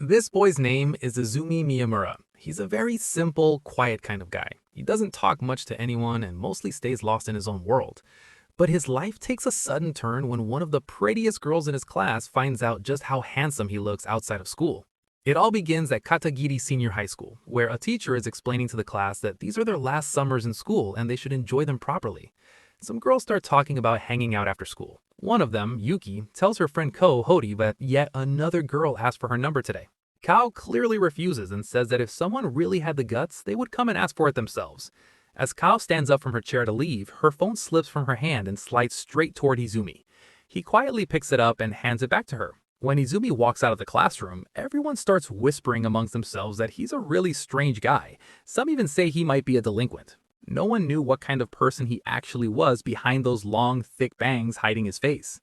This boy's name is Izumi Miyamura. He's a very simple, quiet kind of guy. He doesn't talk much to anyone and mostly stays lost in his own world. But his life takes a sudden turn when one of the prettiest girls in his class finds out just how handsome he looks outside of school. It all begins at Katagiri Senior High School, where a teacher is explaining to the class that these are their last summers in school and they should enjoy them properly. Some girls start talking about hanging out after school. One of them, Yuki, tells her friend Ko Hori that yet another girl asked for her number today. Kao clearly refuses and says that if someone really had the guts, they would come and ask for it themselves. As Kao stands up from her chair to leave, her phone slips from her hand and slides straight toward Izumi. He quietly picks it up and hands it back to her. When Izumi walks out of the classroom, everyone starts whispering amongst themselves that he's a really strange guy. Some even say he might be a delinquent. No one knew what kind of person he actually was behind those long, thick bangs hiding his face.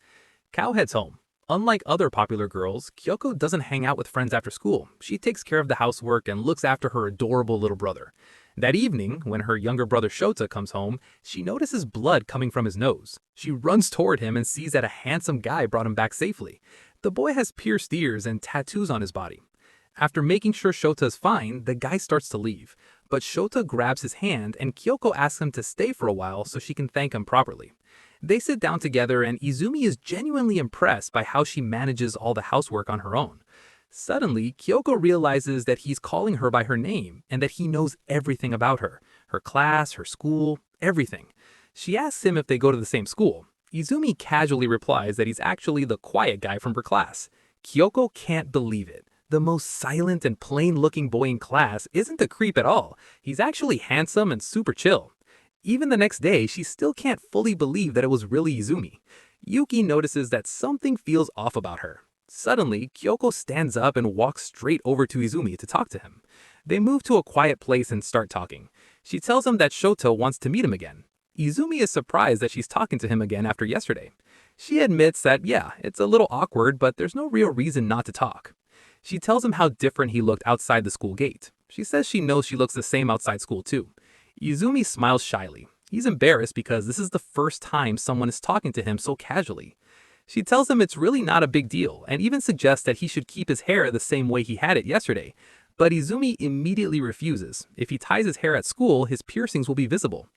Kao heads home. Unlike other popular girls, Kyoko doesn't hang out with friends after school. She takes care of the housework and looks after her adorable little brother. That evening, when her younger brother Shota comes home, she notices blood coming from his nose. She runs toward him and sees that a handsome guy brought him back safely. The boy has pierced ears and tattoos on his body. After making sure Shota is fine, the guy starts to leave. But Shota grabs his hand and Kyoko asks him to stay for a while so she can thank him properly. They sit down together and Izumi is genuinely impressed by how she manages all the housework on her own. Suddenly, Kyoko realizes that he's calling her by her name and that he knows everything about her. Her class, her school, everything. She asks him if they go to the same school. Izumi casually replies that he's actually the quiet guy from her class. Kyoko can't believe it. The most silent and plain-looking boy in class isn't a creep at all. He's actually handsome and super chill. Even the next day, she still can't fully believe that it was really Izumi. Yuki notices that something feels off about her. Suddenly, Kyoko stands up and walks straight over to Izumi to talk to him. They move to a quiet place and start talking. She tells him that Shota wants to meet him again. Izumi is surprised that she's talking to him again after yesterday. She admits that, yeah, it's a little awkward, but there's no real reason not to talk. She tells him how different he looked outside the school gate. She says she knows she looks the same outside school too. Izumi smiles shyly. He's embarrassed because this is the first time someone is talking to him so casually. She tells him it's really not a big deal and even suggests that he should keep his hair the same way he had it yesterday. But Izumi immediately refuses. If he ties his hair at school, his piercings will be visible.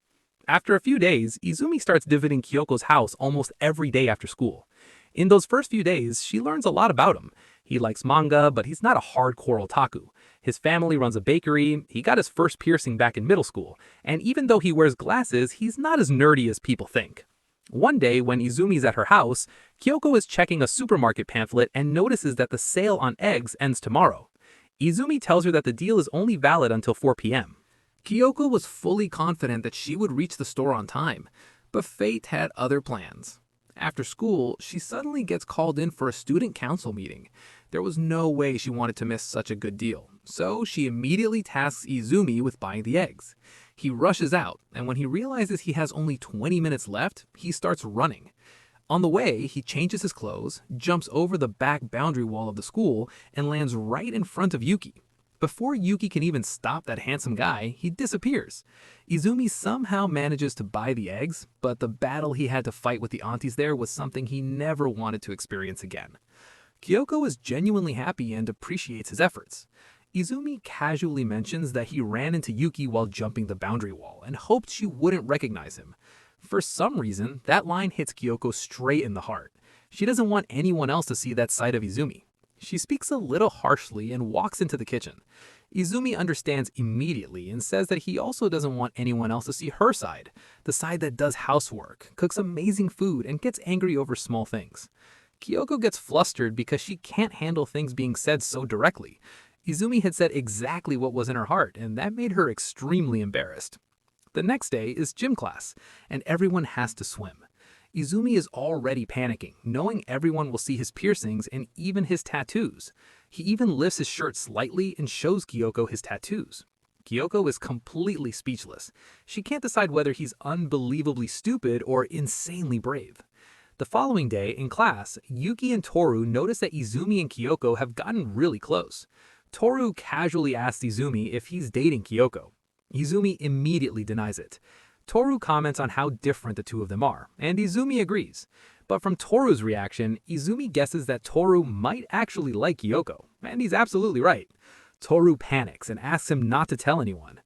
After a few days, Izumi starts visiting Kyoko's house almost every day after school. In those first few days, she learns a lot about him. He likes manga, but he's not a hardcore otaku. His family runs a bakery, he got his first piercing back in middle school, and even though he wears glasses, he's not as nerdy as people think. One day, when Izumi's at her house, Kyoko is checking a supermarket pamphlet and notices that the sale on eggs ends tomorrow. Izumi tells her that the deal is only valid until 4 p.m. Kyoko was fully confident that she would reach the store on time, but fate had other plans. After school, she suddenly gets called in for a student council meeting. There was no way she wanted to miss such a good deal, so she immediately tasks Izumi with buying the eggs. He rushes out, and when he realizes he has only 20 minutes left, he starts running. On the way, he changes his clothes, jumps over the back boundary wall of the school, and lands right in front of Yuki. Before Yuki can even stop that handsome guy, he disappears. Izumi somehow manages to buy the eggs, but the battle he had to fight with the aunties there was something he never wanted to experience again. Kyoko is genuinely happy and appreciates his efforts. Izumi casually mentions that he ran into Yuki while jumping the boundary wall and hoped she wouldn't recognize him. For some reason, that line hits Kyoko straight in the heart. She doesn't want anyone else to see that side of Izumi. She speaks a little harshly and walks into the kitchen. Izumi understands immediately and says that he also doesn't want anyone else to see her side, the side that does housework, cooks amazing food, and gets angry over small things. Kyoko gets flustered because she can't handle things being said so directly. Izumi had said exactly what was in her heart, and that made her extremely embarrassed. The next day is gym class, and everyone has to swim. Izumi is already panicking, knowing everyone will see his piercings and even his tattoos. He even lifts his shirt slightly and shows Kyoko his tattoos. Kyoko is completely speechless. She can't decide whether he's unbelievably stupid or insanely brave. The following day, in class, Yuki and Toru notice that Izumi and Kyoko have gotten really close. Toru casually asks Izumi if he's dating Kyoko. Izumi immediately denies it. Toru comments on how different the two of them are, and Izumi agrees. But from Toru's reaction, Izumi guesses that Toru might actually like Kyoko. And he's absolutely right. Toru panics and asks him not to tell anyone.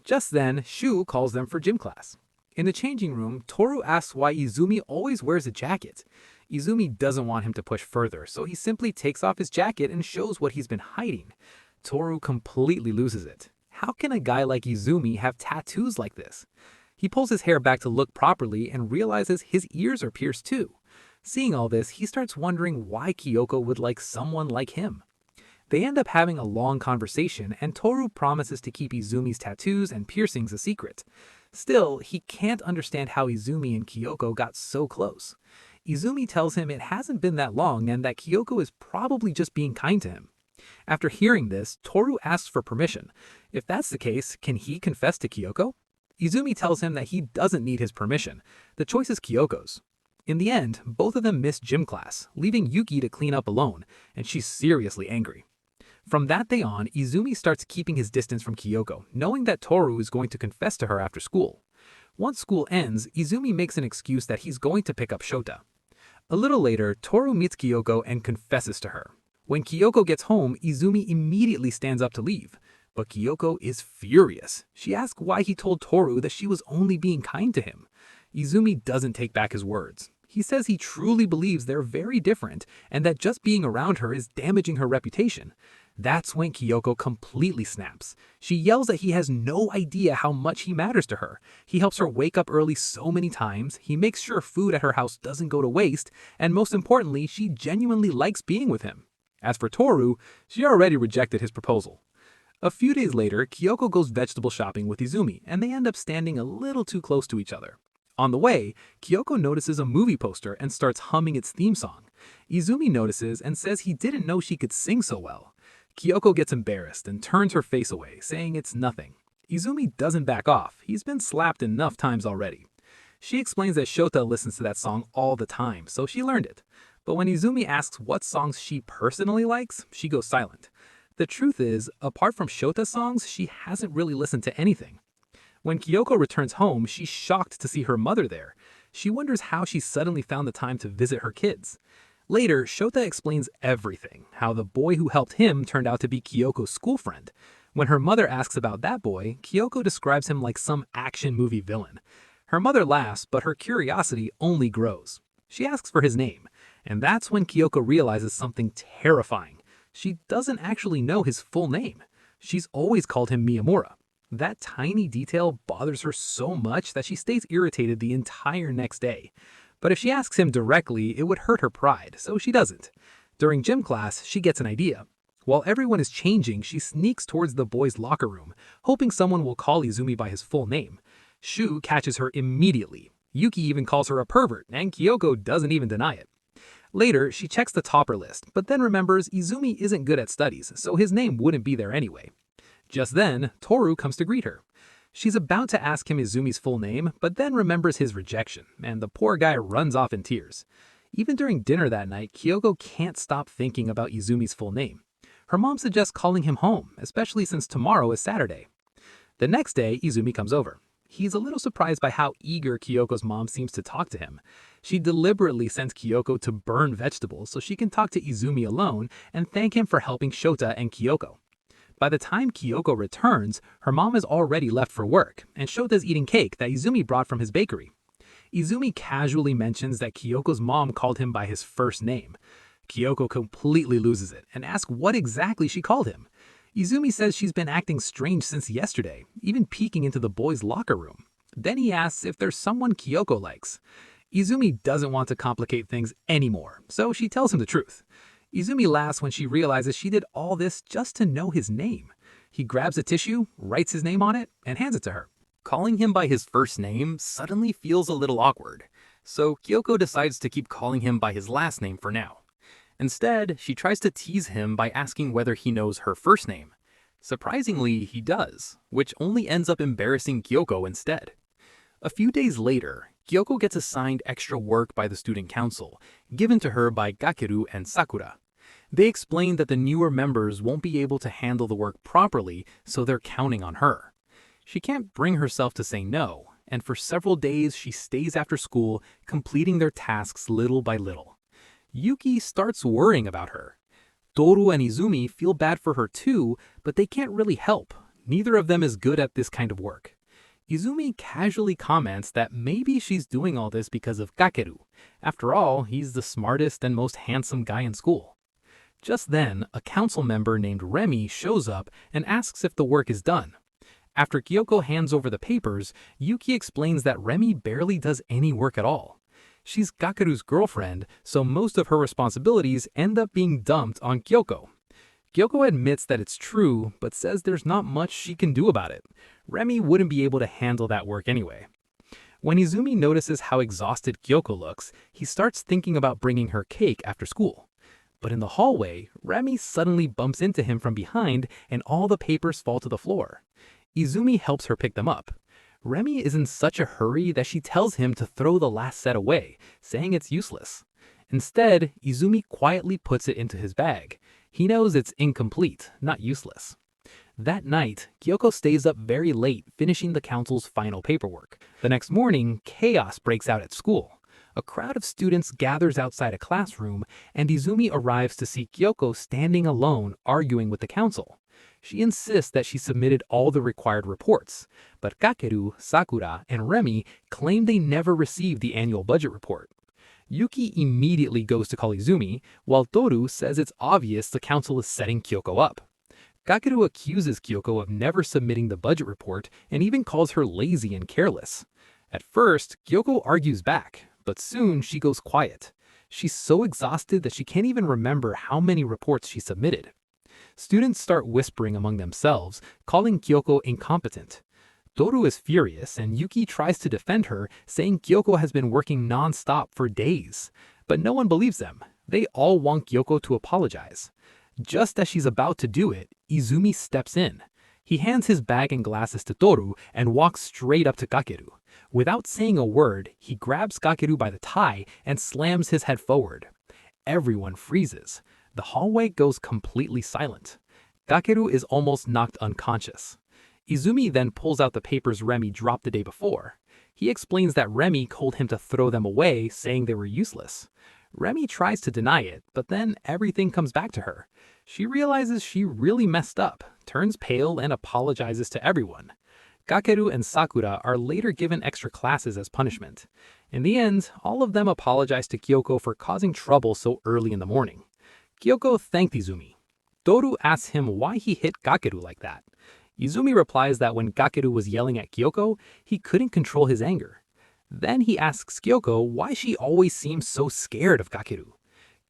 Just then, Shu calls them for gym class. In the changing room, Toru asks why Izumi always wears a jacket. Izumi doesn't want him to push further, so he simply takes off his jacket and shows what he's been hiding. Toru completely loses it. How can a guy like Izumi have tattoos like this? He pulls his hair back to look properly and realizes his ears are pierced too. Seeing all this, he starts wondering why Kyoko would like someone like him. They end up having a long conversation, and Toru promises to keep Izumi's tattoos and piercings a secret. Still, he can't understand how Izumi and Kyoko got so close. Izumi tells him it hasn't been that long and that Kyoko is probably just being kind to him. After hearing this, Toru asks for permission. If that's the case, can he confess to Kyoko? Izumi tells him that he doesn't need his permission. The choice is Kyoko's. In the end, both of them miss gym class, leaving Yuki to clean up alone, and she's seriously angry. From that day on, Izumi starts keeping his distance from Kyoko, knowing that Toru is going to confess to her after school. Once school ends, Izumi makes an excuse that he's going to pick up Shota. A little later, Toru meets Kyoko and confesses to her. When Kyoko gets home, Izumi immediately stands up to leave. But Kyoko is furious. She asks why he told Toru that she was only being kind to him. Izumi doesn't take back his words. He says he truly believes they're very different and that just being around her is damaging her reputation. That's when Kyoko completely snaps. She yells that he has no idea how much he matters to her. He helps her wake up early so many times, he makes sure food at her house doesn't go to waste, and most importantly, she genuinely likes being with him. As for Toru, she already rejected his proposal. A few days later, Kyoko goes vegetable shopping with Izumi, and they end up standing a little too close to each other. On the way, Kyoko notices a movie poster and starts humming its theme song. Izumi notices and says he didn't know she could sing so well. Kyoko gets embarrassed and turns her face away, saying it's nothing. Izumi doesn't back off. He's been slapped enough times already. She explains that Shota listens to that song all the time, so she learned it. But when Izumi asks what songs she personally likes, she goes silent. The truth is, apart from Shota's songs, she hasn't really listened to anything. When Kyoko returns home, she's shocked to see her mother there. She wonders how she suddenly found the time to visit her kids. Later, Shota explains everything, how the boy who helped him turned out to be Kyoko's school friend. When her mother asks about that boy, Kyoko describes him like some action movie villain. Her mother laughs, but her curiosity only grows. She asks for his name, and that's when Kyoko realizes something terrifying. She doesn't actually know his full name. She's always called him Miyamura. That tiny detail bothers her so much that she stays irritated the entire next day. But if she asks him directly, it would hurt her pride, so she doesn't. During gym class, she gets an idea. While everyone is changing, she sneaks towards the boys' locker room, hoping someone will call Izumi by his full name. Shu catches her immediately. Yuki even calls her a pervert, and Kyoko doesn't even deny it. Later, she checks the topper list, but then remembers Izumi isn't good at studies, so his name wouldn't be there anyway. Just then, Toru comes to greet her. She's about to ask him Izumi's full name, but then remembers his rejection, and the poor guy runs off in tears. Even during dinner that night, Kyoko can't stop thinking about Izumi's full name. Her mom suggests calling him home, especially since tomorrow is Saturday. The next day, Izumi comes over. He's a little surprised by how eager Kyoko's mom seems to talk to him. She deliberately sends Kyoko to burn vegetables so she can talk to Izumi alone and thank him for helping Shota and Kyoko. By the time Kyoko returns, her mom has already left for work, and Shota's eating cake that Izumi brought from his bakery. Izumi casually mentions that Kyoko's mom called him by his first name. Kyoko completely loses it and asks what exactly she called him. Izumi says she's been acting strange since yesterday, even peeking into the boys' locker room. Then he asks if there's someone Kyoko likes. Izumi doesn't want to complicate things anymore, so she tells him the truth. Izumi laughs when she realizes she did all this just to know his name. He grabs a tissue, writes his name on it, and hands it to her. Calling him by his first name suddenly feels a little awkward, so Kyoko decides to keep calling him by his last name for now. Instead, she tries to tease him by asking whether he knows her first name. Surprisingly, he does, which only ends up embarrassing Kyoko instead. A few days later, Kyoko gets assigned extra work by the student council, given to her by Gakeru and Sakura. They explain that the newer members won't be able to handle the work properly, so they're counting on her. She can't bring herself to say no, and for several days she stays after school, completing their tasks little by little. Yuki starts worrying about her. Toru and Izumi feel bad for her too, but they can't really help. Neither of them is good at this kind of work. Izumi casually comments that maybe she's doing all this because of Kakeru. After all, he's the smartest and most handsome guy in school. Just then, a council member named Remy shows up and asks if the work is done. After Kyoko hands over the papers, Yuki explains that Remy barely does any work at all. She's Kakeru's girlfriend, so most of her responsibilities end up being dumped on Kyoko. Kyoko admits that it's true, but says there's not much she can do about it. Remy wouldn't be able to handle that work anyway. When Izumi notices how exhausted Kyoko looks, he starts thinking about bringing her cake after school. But in the hallway, Remy suddenly bumps into him from behind and all the papers fall to the floor. Izumi helps her pick them up. Remy is in such a hurry that she tells him to throw the last set away, saying it's useless. Instead, Izumi quietly puts it into his bag. He knows it's incomplete, not useless. That night, Kyoko stays up very late finishing the council's final paperwork. The next morning, chaos breaks out at school. A crowd of students gathers outside a classroom, and Izumi arrives to see Kyoko standing alone arguing with the council. She insists that she submitted all the required reports, but Kakeru, Sakura, and Remy claim they never received the annual budget report. Yuki immediately goes to call Izumi, while Toru says it's obvious the council is setting Kyoko up. Kakeru accuses Kyoko of never submitting the budget report and even calls her lazy and careless. At first, Kyoko argues back, but soon she goes quiet. She's so exhausted that she can't even remember how many reports she submitted. Students start whispering among themselves, calling Kyoko incompetent. Toru is furious, and Yuki tries to defend her, saying Kyoko has been working non-stop for days. But no one believes them. They all want Kyoko to apologize. Just as she's about to do it, Izumi steps in. He hands his bag and glasses to Toru and walks straight up to Kakeru. Without saying a word, he grabs Kakeru by the tie and slams his head forward. Everyone freezes. The hallway goes completely silent. Kakeru is almost knocked unconscious. Izumi then pulls out the papers Remy dropped the day before. He explains that Remy told him to throw them away, saying they were useless. Remy tries to deny it, but then everything comes back to her. She realizes she really messed up, turns pale, and apologizes to everyone. Kakeru and Sakura are later given extra classes as punishment. In the end, all of them apologize to Kyoko for causing trouble so early in the morning. Kyoko thanked Izumi. Toru asks him why he hit Kakeru like that. Izumi replies that when Kakeru was yelling at Kyoko, he couldn't control his anger. Then he asks Kyoko why she always seems so scared of Kakeru.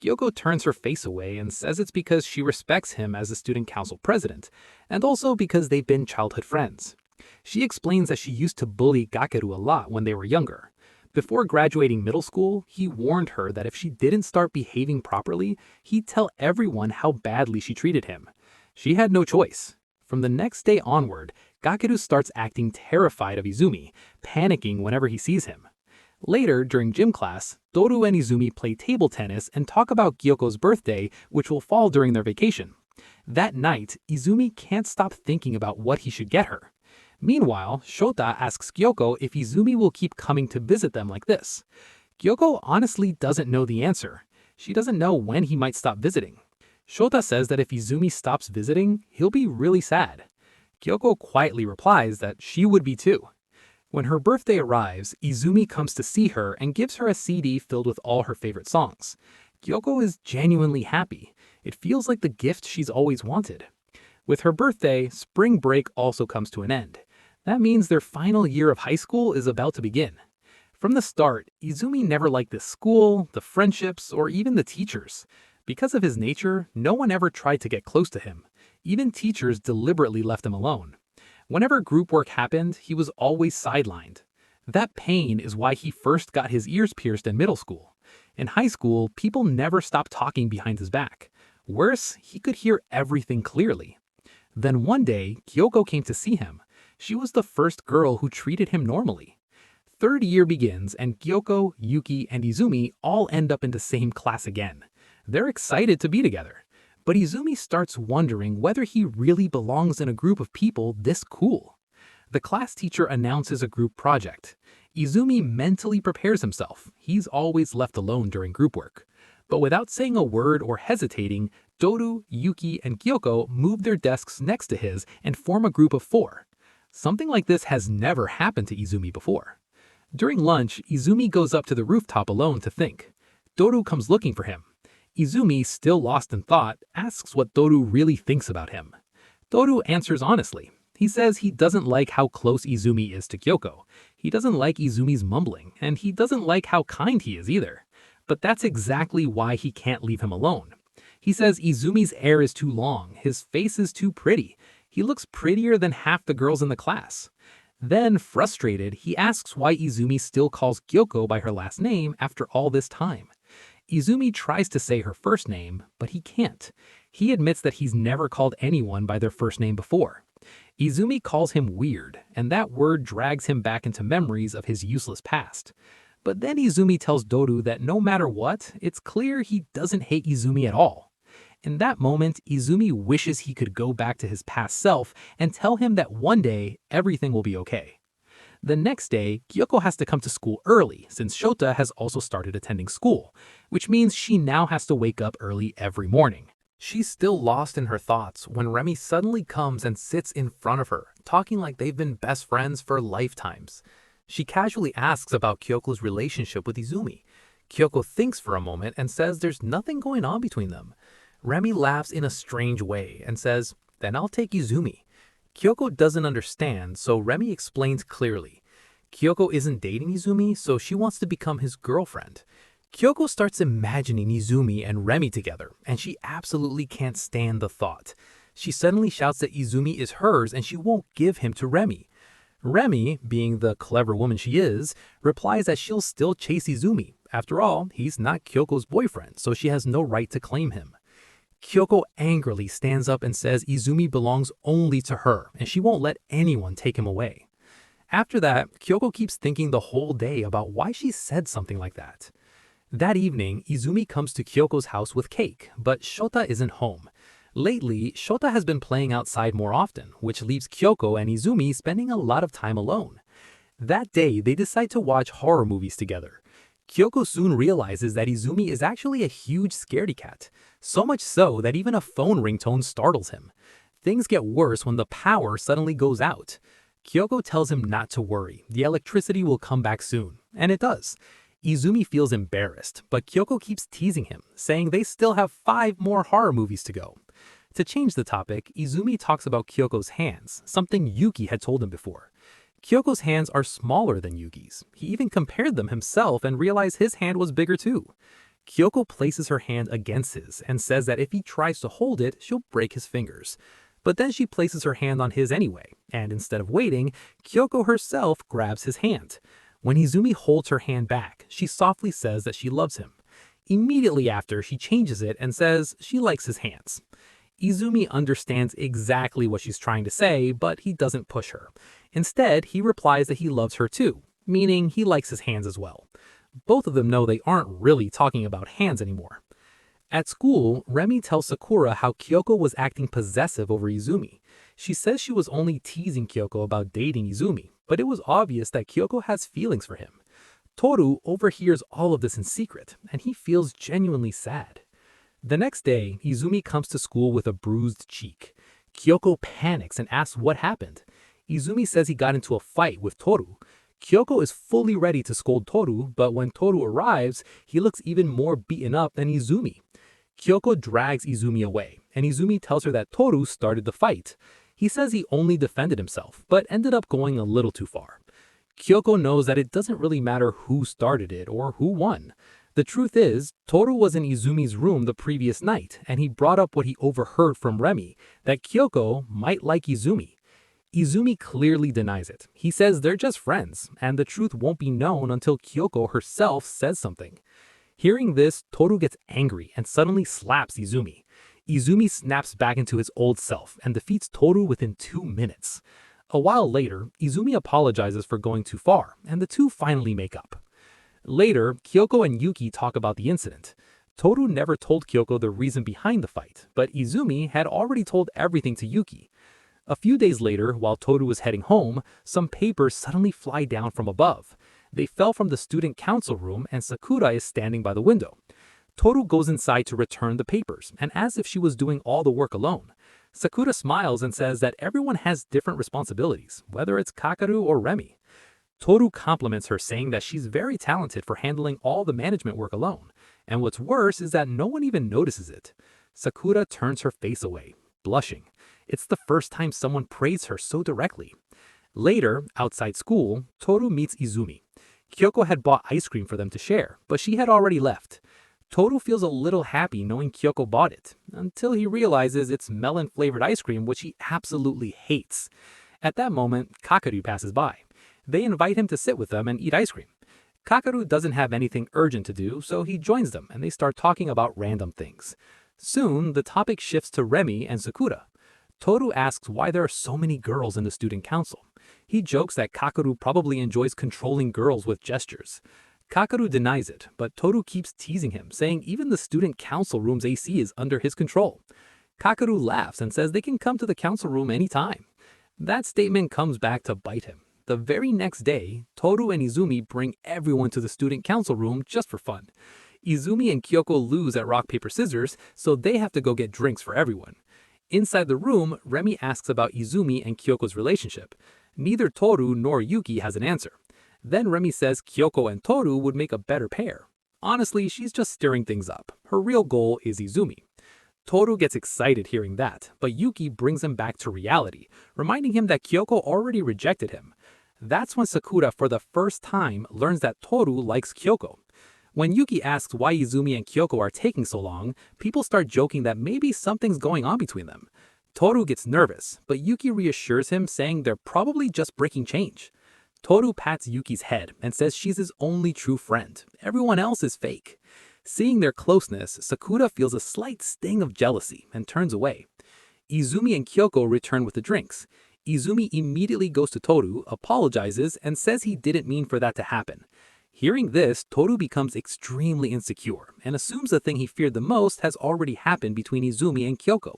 Kyoko turns her face away and says it's because she respects him as the student council president, and also because they've been childhood friends. She explains that she used to bully Kakeru a lot when they were younger. Before graduating middle school, he warned her that if she didn't start behaving properly, he'd tell everyone how badly she treated him. She had no choice. From the next day onward, Kakeru starts acting terrified of Izumi, panicking whenever he sees him. Later, during gym class, Toru and Izumi play table tennis and talk about Kyoko's birthday, which will fall during their vacation. That night, Izumi can't stop thinking about what he should get her. Meanwhile, Shota asks Kyoko if Izumi will keep coming to visit them like this. Kyoko honestly doesn't know the answer. She doesn't know when he might stop visiting. Shota says that if Izumi stops visiting, he'll be really sad. Kyoko quietly replies that she would be too. When her birthday arrives, Izumi comes to see her and gives her a CD filled with all her favorite songs. Kyoko is genuinely happy. It feels like the gift she's always wanted. With her birthday, spring break also comes to an end. That means their final year of high school is about to begin. From the start, Izumi never liked the school, the friendships, or even the teachers. Because of his nature, no one ever tried to get close to him. Even teachers deliberately left him alone. Whenever group work happened, he was always sidelined. That pain is why he first got his ears pierced in middle school. In high school, people never stopped talking behind his back. Worse, he could hear everything clearly. Then one day, Kyoko came to see him. She was the first girl who treated him normally. Third year begins and Kyoko, Yuki, and Izumi all end up in the same class again. They're excited to be together. But Izumi starts wondering whether he really belongs in a group of people this cool. The class teacher announces a group project. Izumi mentally prepares himself. He's always left alone during group work. But without saying a word or hesitating, Toru, Yuki, and Kyoko move their desks next to his and form a group of 4. Something like this has never happened to Izumi before. During lunch, Izumi goes up to the rooftop alone to think. Toru comes looking for him. Izumi, still lost in thought, asks what Toru really thinks about him. Toru answers honestly. He says he doesn't like how close Izumi is to Kyoko. He doesn't like Izumi's mumbling, and he doesn't like how kind he is either. But that's exactly why he can't leave him alone. He says Izumi's hair is too long, his face is too pretty. He looks prettier than half the girls in the class. Then, frustrated, he asks why Izumi still calls Kyoko by her last name after all this time. Izumi tries to say her first name, but he can't. He admits that he's never called anyone by their first name before. Izumi calls him weird, and that word drags him back into memories of his useless past. But then Izumi tells Toru that no matter what, it's clear he doesn't hate Izumi at all. In that moment, Izumi wishes he could go back to his past self and tell him that one day, everything will be okay. The next day, Kyoko has to come to school early since Shota has also started attending school, which means she now has to wake up early every morning. She's still lost in her thoughts when Remy suddenly comes and sits in front of her, talking like they've been best friends for lifetimes. She casually asks about Kyoko's relationship with Izumi. Kyoko thinks for a moment and says there's nothing going on between them. Remy laughs in a strange way and says, "Then I'll take Izumi." Kyoko doesn't understand, so Remy explains clearly. Kyoko isn't dating Izumi, so she wants to become his girlfriend. Kyoko starts imagining Izumi and Remy together, and she absolutely can't stand the thought. She suddenly shouts that Izumi is hers and she won't give him to Remy. Remy, being the clever woman she is, replies that she'll still chase Izumi. After all, he's not Kyoko's boyfriend, so she has no right to claim him. Kyoko angrily stands up and says Izumi belongs only to her, and she won't let anyone take him away. After that, Kyoko keeps thinking the whole day about why she said something like that. That evening, Izumi comes to Kyoko's house with cake, but Shota isn't home. Lately, Shota has been playing outside more often, which leaves Kyoko and Izumi spending a lot of time alone. That day, they decide to watch horror movies together. Kyoko soon realizes that Izumi is actually a huge scaredy cat, so much so that even a phone ringtone startles him. Things get worse when the power suddenly goes out. Kyoko tells him not to worry, the electricity will come back soon, and it does. Izumi feels embarrassed, but Kyoko keeps teasing him, saying they still have 5 more horror movies to go. To change the topic, Izumi talks about Kyoko's hands, something Yuki had told him before. Kyoko's hands are smaller than Yuki's. He even compared them himself and realized his hand was bigger too. Kyoko places her hand against his and says that if he tries to hold it, she'll break his fingers. But then she places her hand on his anyway, and instead of waiting, Kyoko herself grabs his hand. When Izumi holds her hand back, she softly says that she loves him. Immediately after, she changes it and says she likes his hands. Izumi understands exactly what she's trying to say, but he doesn't push her. Instead, he replies that he loves her too, meaning he likes his hands as well. Both of them know they aren't really talking about hands anymore. At school, Remy tells Sakura how Kyoko was acting possessive over Izumi. She says she was only teasing Kyoko about dating Izumi, but it was obvious that Kyoko has feelings for him. Toru overhears all of this in secret, and he feels genuinely sad. The next day, Izumi comes to school with a bruised cheek. Kyoko panics and asks what happened. Izumi says he got into a fight with Toru. Kyoko is fully ready to scold Toru, but when Toru arrives, he looks even more beaten up than Izumi. Kyoko drags Izumi away, and Izumi tells her that Toru started the fight. He says he only defended himself, but ended up going a little too far. Kyoko knows that it doesn't really matter who started it or who won. The truth is, Toru was in Izumi's room the previous night, and he brought up what he overheard from Remy, that Kyoko might like Izumi. Izumi clearly denies it. He says they're just friends, and the truth won't be known until Kyoko herself says something. Hearing this, Toru gets angry and suddenly slaps Izumi. Izumi snaps back into his old self and defeats Toru within 2 minutes. A while later, Izumi apologizes for going too far, and the two finally make up. Later, Kyoko and Yuki talk about the incident. Toru never told Kyoko the reason behind the fight, but Izumi had already told everything to Yuki. A few days later, while Toru was heading home, some papers suddenly fly down from above. They fell from the student council room and Sakura is standing by the window. Toru goes inside to return the papers, and as if she was doing all the work alone. Sakura smiles and says that everyone has different responsibilities, whether it's Kakaru or Remy. Toru compliments her, saying that she's very talented for handling all the management work alone, and what's worse is that no one even notices it. Sakura turns her face away, blushing. It's the first time someone praised her so directly. Later, outside school, Toru meets Izumi. Kyoko had bought ice cream for them to share, but she had already left. Toru feels a little happy knowing Kyoko bought it, until he realizes it's melon-flavored ice cream, which he absolutely hates. At that moment, Kakaru passes by. They invite him to sit with them and eat ice cream. Kakaru doesn't have anything urgent to do, so he joins them and they start talking about random things. Soon, the topic shifts to Remy and Sakura. Toru asks why there are so many girls in the student council. He jokes that Kakaru probably enjoys controlling girls with gestures. Kakaru denies it, but Toru keeps teasing him, saying even the student council room's AC is under his control. Kakaru laughs and says they can come to the council room anytime. That statement comes back to bite him. The very next day, Toru and Izumi bring everyone to the student council room just for fun. Izumi and Kyoko lose at rock, paper, scissors, so they have to go get drinks for everyone. Inside the room, Remy asks about Izumi and Kyoko's relationship. Neither Toru nor Yuki has an answer. Then Remy says Kyoko and Toru would make a better pair. Honestly, she's just stirring things up. Her real goal is Izumi. Toru gets excited hearing that, but Yuki brings him back to reality, reminding him that Kyoko already rejected him. That's when Sakura for the first time learns that Toru likes Kyoko. When Yuki asks why Izumi and Kyoko are taking so long, people start joking that maybe something's going on between them. Toru gets nervous, but Yuki reassures him, saying they're probably just breaking change. Toru pats Yuki's head and says she's his only true friend. Everyone else is fake. Seeing their closeness, Sakura feels a slight sting of jealousy and turns away. Izumi and Kyoko return with the drinks. Izumi immediately goes to Toru, apologizes, and says he didn't mean for that to happen. Hearing this, Toru becomes extremely insecure and assumes the thing he feared the most has already happened between Izumi and Kyoko.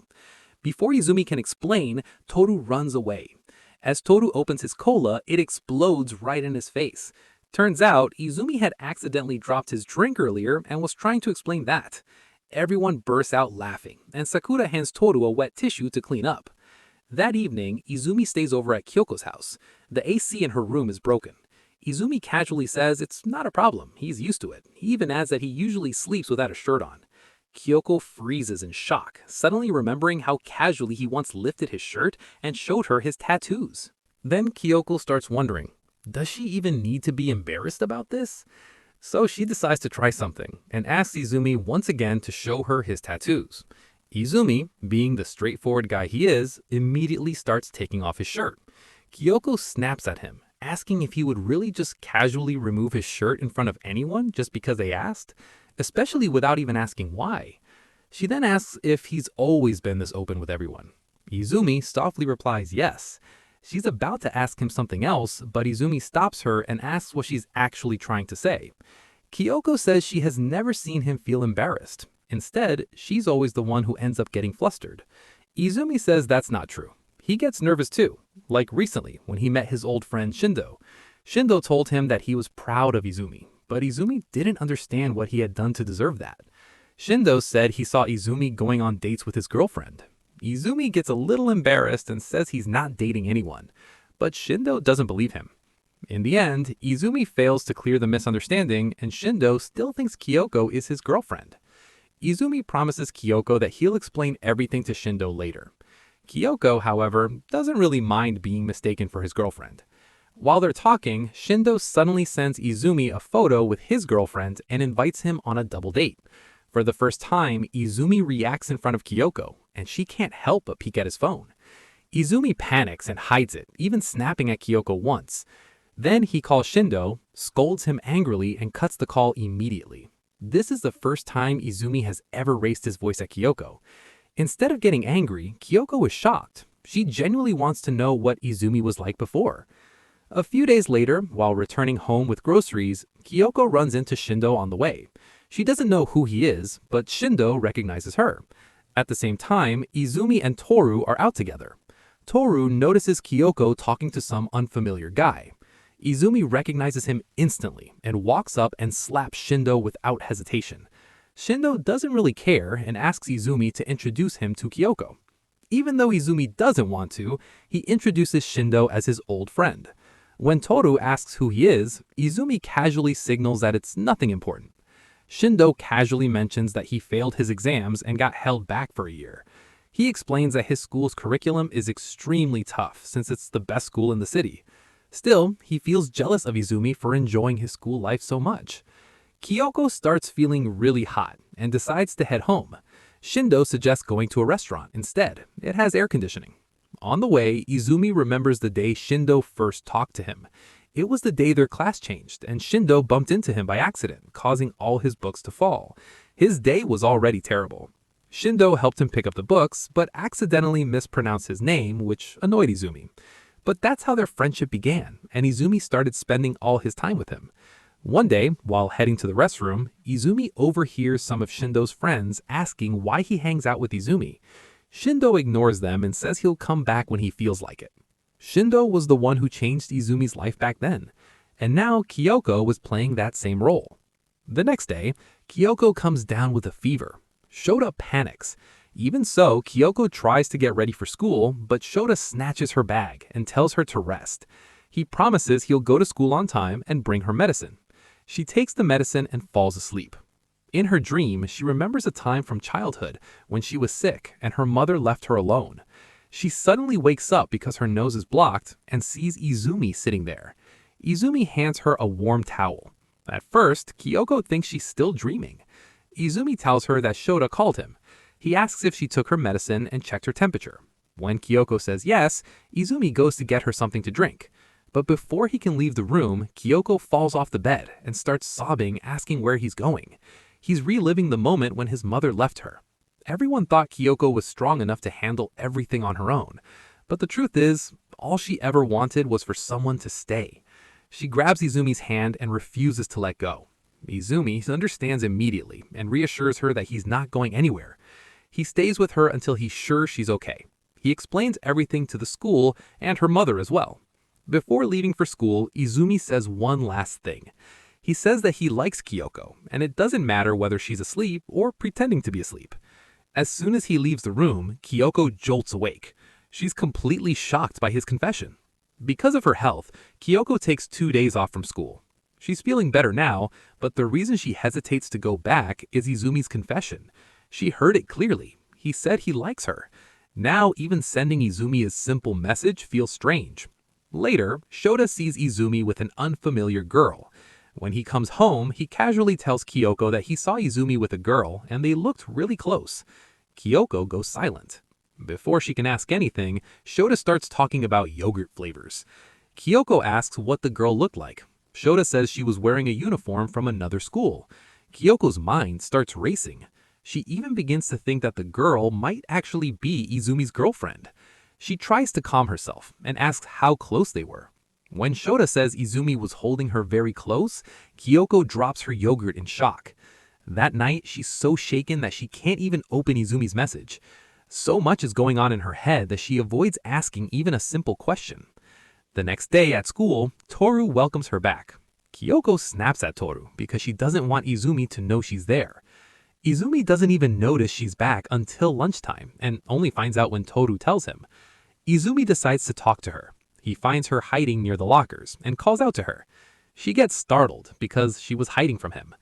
Before Izumi can explain, Toru runs away. As Toru opens his cola, it explodes right in his face. Turns out, Izumi had accidentally dropped his drink earlier and was trying to explain that. Everyone bursts out laughing, and Sakura hands Toru a wet tissue to clean up. That evening, Izumi stays over at Kyoko's house. The AC in her room is broken. Izumi casually says it's not a problem, he's used to it. He even adds that he usually sleeps without a shirt on. Kyoko freezes in shock, suddenly remembering how casually he once lifted his shirt and showed her his tattoos. Then Kyoko starts wondering, does she even need to be embarrassed about this? So she decides to try something and asks Izumi once again to show her his tattoos. Izumi, being the straightforward guy he is, immediately starts taking off his shirt. Kyoko snaps at him, asking if he would really just casually remove his shirt in front of anyone just because they asked, especially without even asking why. She then asks if he's always been this open with everyone. Izumi softly replies yes. She's about to ask him something else, but Izumi stops her and asks what she's actually trying to say. Kyoko says she has never seen him feel embarrassed. Instead, she's always the one who ends up getting flustered. Izumi says that's not true. He gets nervous too, like recently when he met his old friend Shindo. Shindo told him that he was proud of Izumi, but Izumi didn't understand what he had done to deserve that. Shindo said he saw Izumi going on dates with his girlfriend. Izumi gets a little embarrassed and says he's not dating anyone, but Shindo doesn't believe him. In the end, Izumi fails to clear the misunderstanding and Shindo still thinks Kyoko is his girlfriend. Izumi promises Kyoko that he'll explain everything to Shindo later. Kyoko, however, doesn't really mind being mistaken for his girlfriend. While they're talking, Shindo suddenly sends Izumi a photo with his girlfriend and invites him on a double date. For the first time, Izumi reacts in front of Kyoko, and she can't help but peek at his phone. Izumi panics and hides it, even snapping at Kyoko once. Then he calls Shindo, scolds him angrily, and cuts the call immediately. This is the first time Izumi has ever raised his voice at Kyoko. Instead of getting angry, Kyoko is shocked. She genuinely wants to know what Izumi was like before. A few days later, while returning home with groceries, Kyoko runs into Shindo on the way. She doesn't know who he is, but Shindo recognizes her. At the same time, Izumi and Toru are out together. Toru notices Kyoko talking to some unfamiliar guy. Izumi recognizes him instantly and walks up and slaps Shindo without hesitation. Shindo doesn't really care and asks Izumi to introduce him to Kyoko. Even though Izumi doesn't want to, he introduces Shindo as his old friend. When Toru asks who he is, Izumi casually signals that it's nothing important. Shindo casually mentions that he failed his exams and got held back for a year. He explains that his school's curriculum is extremely tough since it's the best school in the city. Still, he feels jealous of Izumi for enjoying his school life so much. Kyoko starts feeling really hot and decides to head home. Shindo suggests going to a restaurant instead. It has air conditioning. On the way, Izumi remembers the day Shindo first talked to him. It was the day their class changed, and Shindo bumped into him by accident, causing all his books to fall. His day was already terrible. Shindo helped him pick up the books, but accidentally mispronounced his name, which annoyed Izumi. But that's how their friendship began, and Izumi started spending all his time with him. One day, while heading to the restroom, Izumi overhears some of Shindo's friends asking why he hangs out with Izumi. Shindo ignores them and says he'll come back when he feels like it. Shindo was the one who changed Izumi's life back then, and now Kyoko was playing that same role. The next day, Kyoko comes down with a fever. Shota panics. Even so, Kyoko tries to get ready for school, but Shota snatches her bag and tells her to rest. He promises he'll go to school on time and bring her medicine. She takes the medicine and falls asleep. In her dream, she remembers a time from childhood when she was sick and her mother left her alone. She suddenly wakes up because her nose is blocked and sees Izumi sitting there. Izumi hands her a warm towel. At first, Kyoko thinks she's still dreaming. Izumi tells her that Shota called him. He asks if she took her medicine and checked her temperature. When Kyoko says yes, Izumi goes to get her something to drink. But before he can leave the room, Kyoko falls off the bed and starts sobbing, asking where he's going. He's reliving the moment when his mother left her. Everyone thought Kyoko was strong enough to handle everything on her own. But the truth is, all she ever wanted was for someone to stay. She grabs Izumi's hand and refuses to let go. Izumi understands immediately and reassures her that he's not going anywhere. He stays with her until he's sure she's okay. He explains everything to the school and her mother as well. Before leaving for school, Izumi says one last thing. He says that he likes Kyoko, and it doesn't matter whether she's asleep or pretending to be asleep. As soon as he leaves the room, Kyoko jolts awake. She's completely shocked by his confession. Because of her health, Kyoko takes 2 days off from school. She's feeling better now, but the reason she hesitates to go back is Izumi's confession. She heard it clearly. He said he likes her. Now, even sending Izumi a simple message feels strange. Later, Shota sees Izumi with an unfamiliar girl. When he comes home, he casually tells Kyoko that he saw Izumi with a girl and they looked really close. Kyoko goes silent. Before she can ask anything, Shota starts talking about yogurt flavors. Kyoko asks what the girl looked like. Shota says she was wearing a uniform from another school. Kyoko's mind starts racing. She even begins to think that the girl might actually be Izumi's girlfriend. She tries to calm herself and asks how close they were. When Shota says Izumi was holding her very close, Kyoko drops her yogurt in shock. That night, she's so shaken that she can't even open Izumi's message. So much is going on in her head that she avoids asking even a simple question. The next day at school, Toru welcomes her back. Kyoko snaps at Toru because she doesn't want Izumi to know she's there. Izumi doesn't even notice she's back until lunchtime and only finds out when Toru tells him. Izumi decides to talk to her. He finds her hiding near the lockers and calls out to her. She gets startled because she was hiding from him.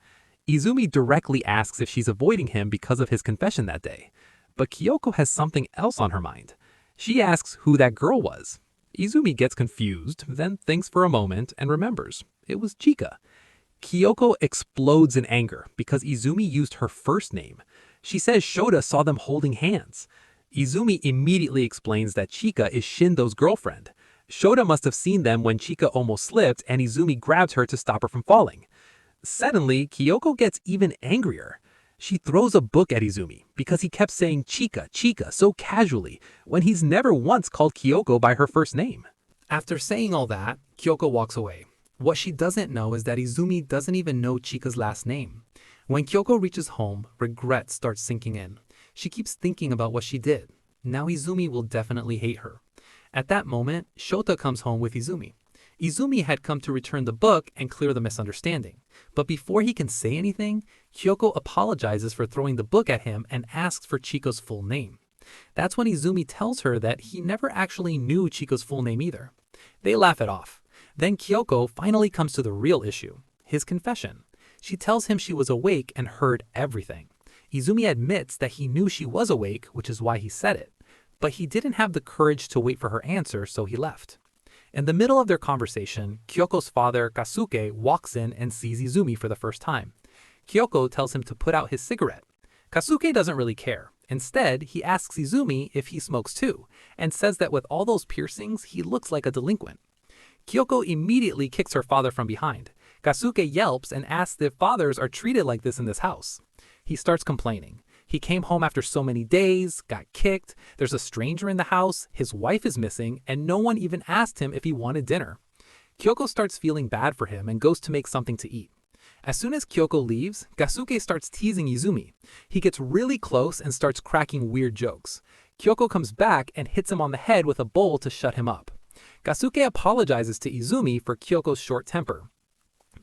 Izumi directly asks if she's avoiding him because of his confession that day. But Kyoko has something else on her mind. She asks who that girl was. Izumi gets confused, then thinks for a moment and remembers. It was Chika. Kyoko explodes in anger because Izumi used her first name. She says Shota saw them holding hands. Izumi immediately explains that Chika is Shindo's girlfriend. Shota must have seen them when Chika almost slipped and Izumi grabbed her to stop her from falling. Suddenly, Kyoko gets even angrier. She throws a book at Izumi because he kept saying Chika, Chika so casually when he's never once called Kyoko by her first name. After saying all that, Kyoko walks away. What she doesn't know is that Izumi doesn't even know Chika's last name. When Kyoko reaches home, regret starts sinking in. She keeps thinking about what she did. Now Izumi will definitely hate her. At that moment, Shota comes home with Izumi. Izumi had come to return the book and clear the misunderstanding. But before he can say anything, Kyoko apologizes for throwing the book at him and asks for Chiko's full name. That's when Izumi tells her that he never actually knew Chiko's full name either. They laugh it off. Then Kyoko finally comes to the real issue, his confession. She tells him she was awake and heard everything. Izumi admits that he knew she was awake, which is why he said it. But he didn't have the courage to wait for her answer, so he left. In the middle of their conversation, Kyoko's father, Kasuke, walks in and sees Izumi for the first time. Kyoko tells him to put out his cigarette. Kasuke doesn't really care. Instead, he asks Izumi if he smokes too, and says that with all those piercings, he looks like a delinquent. Kyoko immediately kicks her father from behind. Kasuke yelps and asks if fathers are treated like this in this house. He starts complaining. He came home after so many days, got kicked, there's a stranger in the house, his wife is missing, and no one even asked him if he wanted dinner. Kyoko starts feeling bad for him and goes to make something to eat. As soon as Kyoko leaves, Kasuke starts teasing Izumi. He gets really close and starts cracking weird jokes. Kyoko comes back and hits him on the head with a bowl to shut him up. Kasuke apologizes to Izumi for Kyoko's short temper.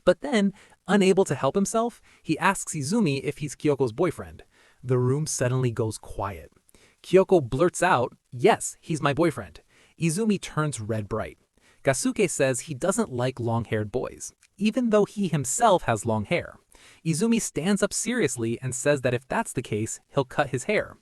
But then, unable to help himself, he asks Izumi if he's Kyoko's boyfriend. The room suddenly goes quiet. Kyoko blurts out, "Yes, he's my boyfriend." Izumi turns red bright. Kasuke says he doesn't like long-haired boys, even though he himself has long hair. Izumi stands up seriously and says that if that's the case, he'll cut his hair.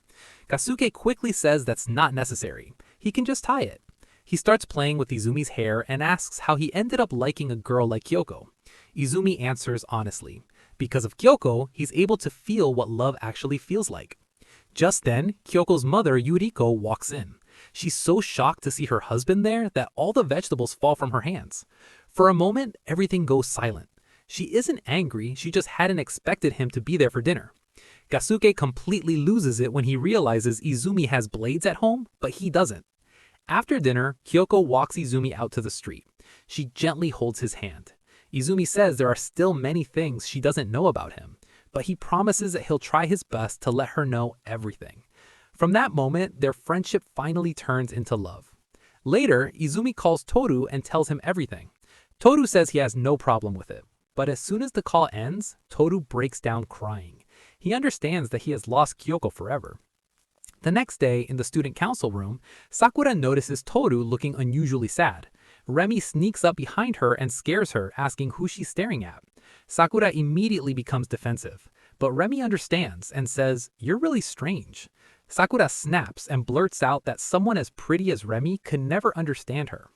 Kasuke quickly says that's not necessary. He can just tie it. He starts playing with Izumi's hair and asks how he ended up liking a girl like Kyoko. Izumi answers honestly. Because of Kyoko, he's able to feel what love actually feels like. Just then, Kyoko's mother, Yuriko, walks in. She's so shocked to see her husband there that all the vegetables fall from her hands. For a moment, everything goes silent. She isn't angry, she just hadn't expected him to be there for dinner. Kasuke completely loses it when he realizes Izumi has blades at home, but he doesn't. After dinner, Kyoko walks Izumi out to the street. She gently holds his hand. Izumi says there are still many things she doesn't know about him, but he promises that he'll try his best to let her know everything. From that moment, their friendship finally turns into love. Later, Izumi calls Toru and tells him everything. Toru says he has no problem with it, but as soon as the call ends, Toru breaks down crying. He understands that he has lost Kyoko forever. The next day, in the student council room, Sakura notices Toru looking unusually sad. Remi sneaks up behind her and scares her, asking who she's staring at. Sakura immediately becomes defensive, but Remi understands and says, "You're really strange." Sakura snaps and blurts out that someone as pretty as Remi could never understand her.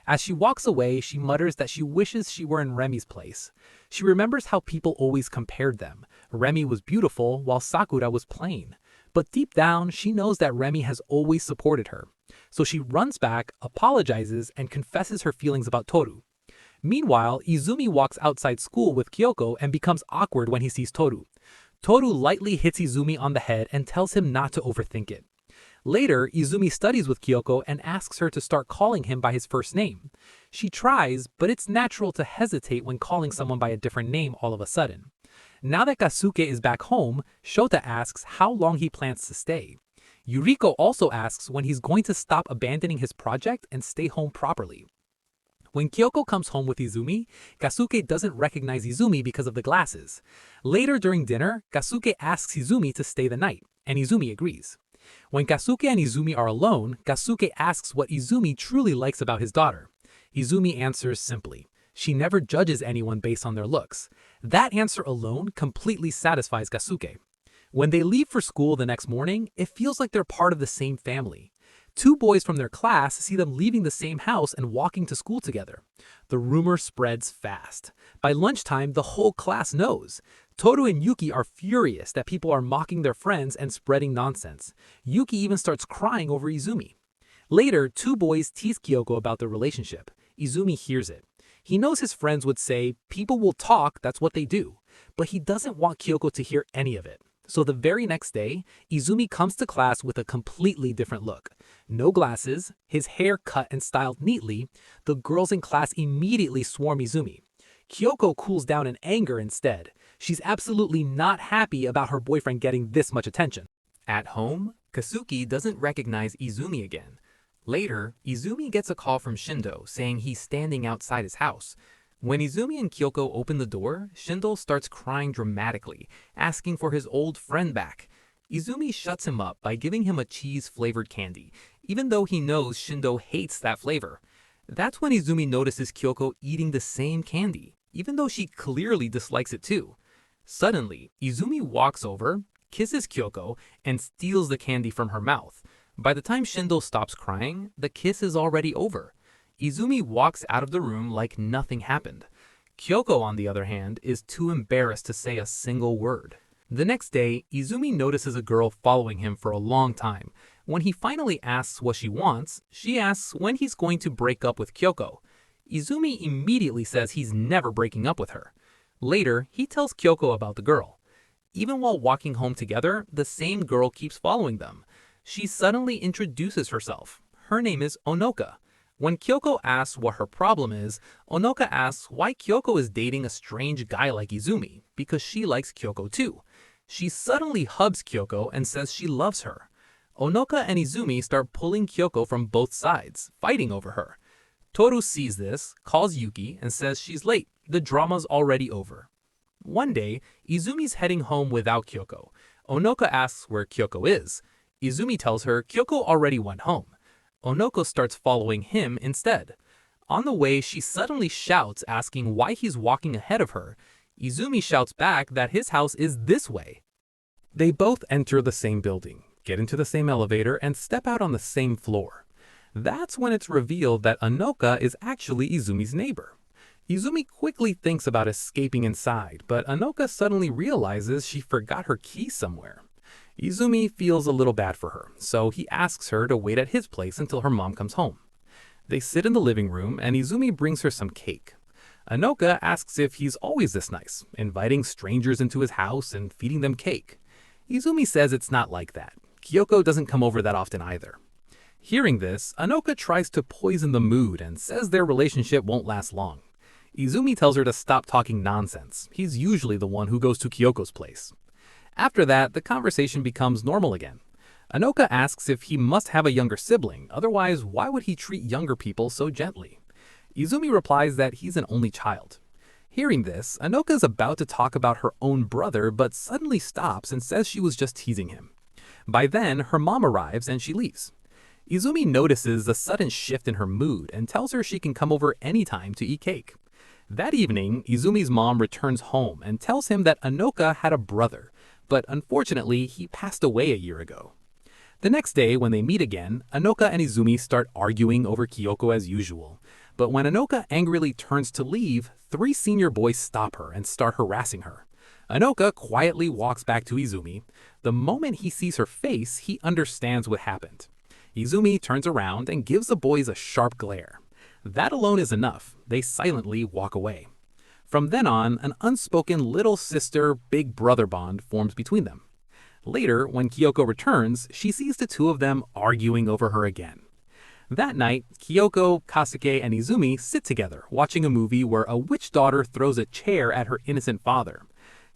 As she walks away, she mutters that she wishes she were in Remi's place. She remembers how people always compared them. Remi was beautiful while Sakura was plain. But deep down, she knows that Remi has always supported her. So she runs back, apologizes, and confesses her feelings about Toru. Meanwhile, Izumi walks outside school with Kyoko and becomes awkward when he sees Toru. Toru lightly hits Izumi on the head and tells him not to overthink it. Later, Izumi studies with Kyoko and asks her to start calling him by his first name. She tries, but it's natural to hesitate when calling someone by a different name all of a sudden. Now that Kasuke is back home, Shota asks how long he plans to stay. Yuriko also asks when he's going to stop abandoning his project and stay home properly. When Kyoko comes home with Izumi, Kasuke doesn't recognize Izumi because of the glasses. Later during dinner, Kasuke asks Izumi to stay the night, and Izumi agrees. When Kasuke and Izumi are alone, Kasuke asks what Izumi truly likes about his daughter. Izumi answers simply, she never judges anyone based on their looks. That answer alone completely satisfies Kasuke. When they leave for school the next morning, it feels like they're part of the same family. Two boys from their class see them leaving the same house and walking to school together. The rumor spreads fast. By lunchtime, the whole class knows. Toru and Yuki are furious that people are mocking their friends and spreading nonsense. Yuki even starts crying over Izumi. Later, two boys tease Kyoko about their relationship. Izumi hears it. He knows his friends would say, people will talk, that's what they do. But he doesn't want Kyoko to hear any of it. So the very next day, Izumi comes to class with a completely different look. No glasses, his hair cut and styled neatly. The girls in class immediately swarm Izumi. Kyoko cools down in anger instead. She's absolutely not happy about her boyfriend getting this much attention. At home, Kasuki doesn't recognize Izumi again. Later, Izumi gets a call from Shindo saying he's standing outside his house. When Izumi and Kyoko open the door, Shindo starts crying dramatically, asking for his old friend back. Izumi shuts him up by giving him a cheese-flavored candy, even though he knows Shindo hates that flavor. That's when Izumi notices Kyoko eating the same candy, even though she clearly dislikes it too. Suddenly, Izumi walks over, kisses Kyoko, and steals the candy from her mouth. By the time Shindo stops crying, the kiss is already over. Izumi walks out of the room like nothing happened. Kyoko, on the other hand, is too embarrassed to say a single word. The next day, Izumi notices a girl following him for a long time. When he finally asks what she wants, she asks when he's going to break up with Kyoko. Izumi immediately says he's never breaking up with her. Later, he tells Kyoko about the girl. Even while walking home together, the same girl keeps following them. She suddenly introduces herself. Her name is Onoka. When Kyoko asks what her problem is, Onoka asks why Kyoko is dating a strange guy like Izumi, because she likes Kyoko too. She suddenly hugs Kyoko and says she loves her. Onoka and Izumi start pulling Kyoko from both sides, fighting over her. Toru sees this, calls Yuki, and says she's late. The drama's already over. One day, Izumi's heading home without Kyoko. Onoka asks where Kyoko is. Izumi tells her Kyoko already went home. Onoka starts following him instead. On the way, she suddenly shouts, asking why he's walking ahead of her. Izumi shouts back that his house is this way. They both enter the same building, get into the same elevator, and step out on the same floor. That's when it's revealed that Onoka is actually Izumi's neighbor. Izumi quickly thinks about escaping inside, but Onoka suddenly realizes she forgot her key somewhere. Izumi feels a little bad for her, so he asks her to wait at his place until her mom comes home. They sit in the living room, and Izumi brings her some cake. Onoka asks if he's always this nice, inviting strangers into his house and feeding them cake. Izumi says it's not like that. Kyoko doesn't come over that often either. Hearing this, Onoka tries to poison the mood and says their relationship won't last long. Izumi tells her to stop talking nonsense. He's usually the one who goes to Kyoko's place. After that, the conversation becomes normal again. Onoka asks if he must have a younger sibling, otherwise why would he treat younger people so gently? Izumi replies that he's an only child. Hearing this, Onoka is about to talk about her own brother but suddenly stops and says she was just teasing him. By then, her mom arrives and she leaves. Izumi notices a sudden shift in her mood and tells her she can come over anytime to eat cake. That evening, Izumi's mom returns home and tells him that Onoka had a brother, but unfortunately, he passed away a year ago. The next day, when they meet again, Onoka and Izumi start arguing over Kyoko as usual. But when Onoka angrily turns to leave, 3 senior boys stop her and start harassing her. Onoka quietly walks back to Izumi. The moment he sees her face, he understands what happened. Izumi turns around and gives the boys a sharp glare. That alone is enough. They silently walk away. From then on, an unspoken little sister, big brother bond forms between them. Later, when Kyoko returns, she sees the two of them arguing over her again. That night, Kyoko, Kasuke, and Izumi sit together, watching a movie where a witch daughter throws a chair at her innocent father.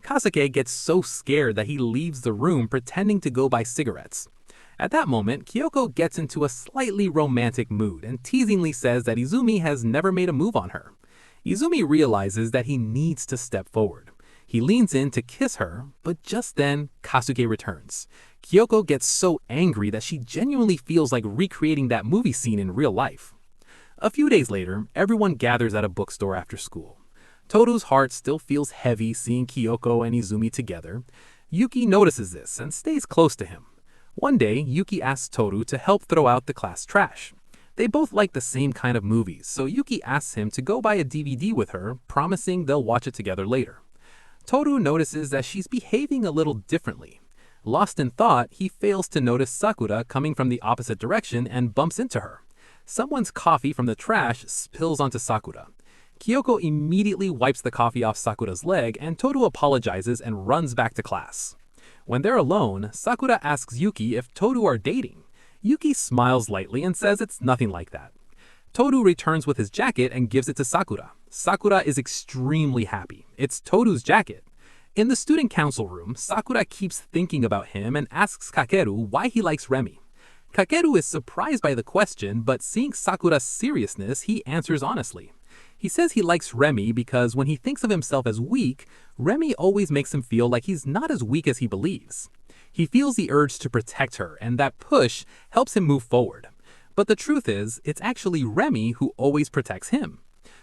Kasuke gets so scared that he leaves the room pretending to go buy cigarettes. At that moment, Kyoko gets into a slightly romantic mood and teasingly says that Izumi has never made a move on her. Izumi realizes that he needs to step forward. He leans in to kiss her, but just then, Kasuke returns. Kyoko gets so angry that she genuinely feels like recreating that movie scene in real life. A few days later, everyone gathers at a bookstore after school. Toru's heart still feels heavy seeing Kyoko and Izumi together. Yuki notices this and stays close to him. One day, Yuki asks Toru to help throw out the class trash. They both like the same kind of movies, so Yuki asks him to go buy a DVD with her, promising they'll watch it together later. Toru notices that she's behaving a little differently. Lost in thought, he fails to notice Sakura coming from the opposite direction and bumps into her. Someone's coffee from the trash spills onto Sakura. Kyoko immediately wipes the coffee off Sakura's leg and Toru apologizes and runs back to class. When they're alone, Sakura asks Yuki if Toru are dating. Yuki smiles lightly and says it's nothing like that. Toru returns with his jacket and gives it to Sakura. Sakura is extremely happy. It's Toru's jacket. In the student council room, Sakura keeps thinking about him and asks Kakeru why he likes Remi. Kakeru is surprised by the question, but seeing Sakura's seriousness, he answers honestly. He says he likes Remy because when he thinks of himself as weak, Remy always makes him feel like he's not as weak as he believes. He feels the urge to protect her, and that push helps him move forward. But the truth is, it's actually Remy who always protects him.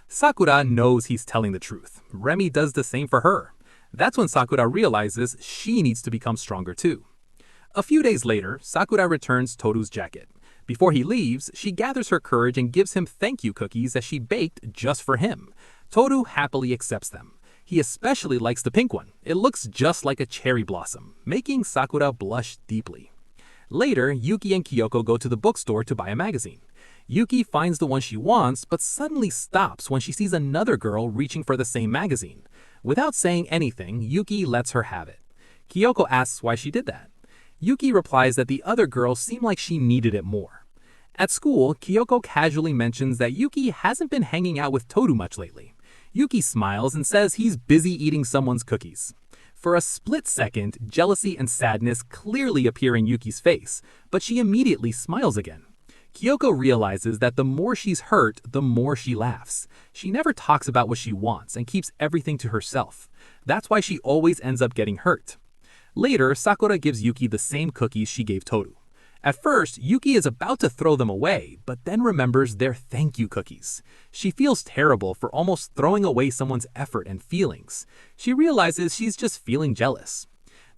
Sakura knows he's telling the truth. Remy does the same for her. That's when Sakura realizes she needs to become stronger too. A few days later, Sakura returns Toru's jacket. Before he leaves, she gathers her courage and gives him thank you cookies that she baked just for him. Toru happily accepts them. He especially likes the pink one. It looks just like a cherry blossom, making Sakura blush deeply. Later, Yuki and Kyoko go to the bookstore to buy a magazine. Yuki finds the one she wants, but suddenly stops when she sees another girl reaching for the same magazine. Without saying anything, Yuki lets her have it. Kyoko asks why she did that. Yuki replies that the other girl seemed like she needed it more. At school, Kyoko casually mentions that Yuki hasn't been hanging out with Toru much lately. Yuki smiles and says he's busy eating someone's cookies. For a split second, jealousy and sadness clearly appear in Yuki's face, but she immediately smiles again. Kyoko realizes that the more she's hurt, the more she laughs. She never talks about what she wants and keeps everything to herself. That's why she always ends up getting hurt. Later, Sakura gives Yuki the same cookies she gave Toru. At first, Yuki is about to throw them away, but then remembers they're thank you cookies. She feels terrible for almost throwing away someone's effort and feelings. She realizes she's just feeling jealous.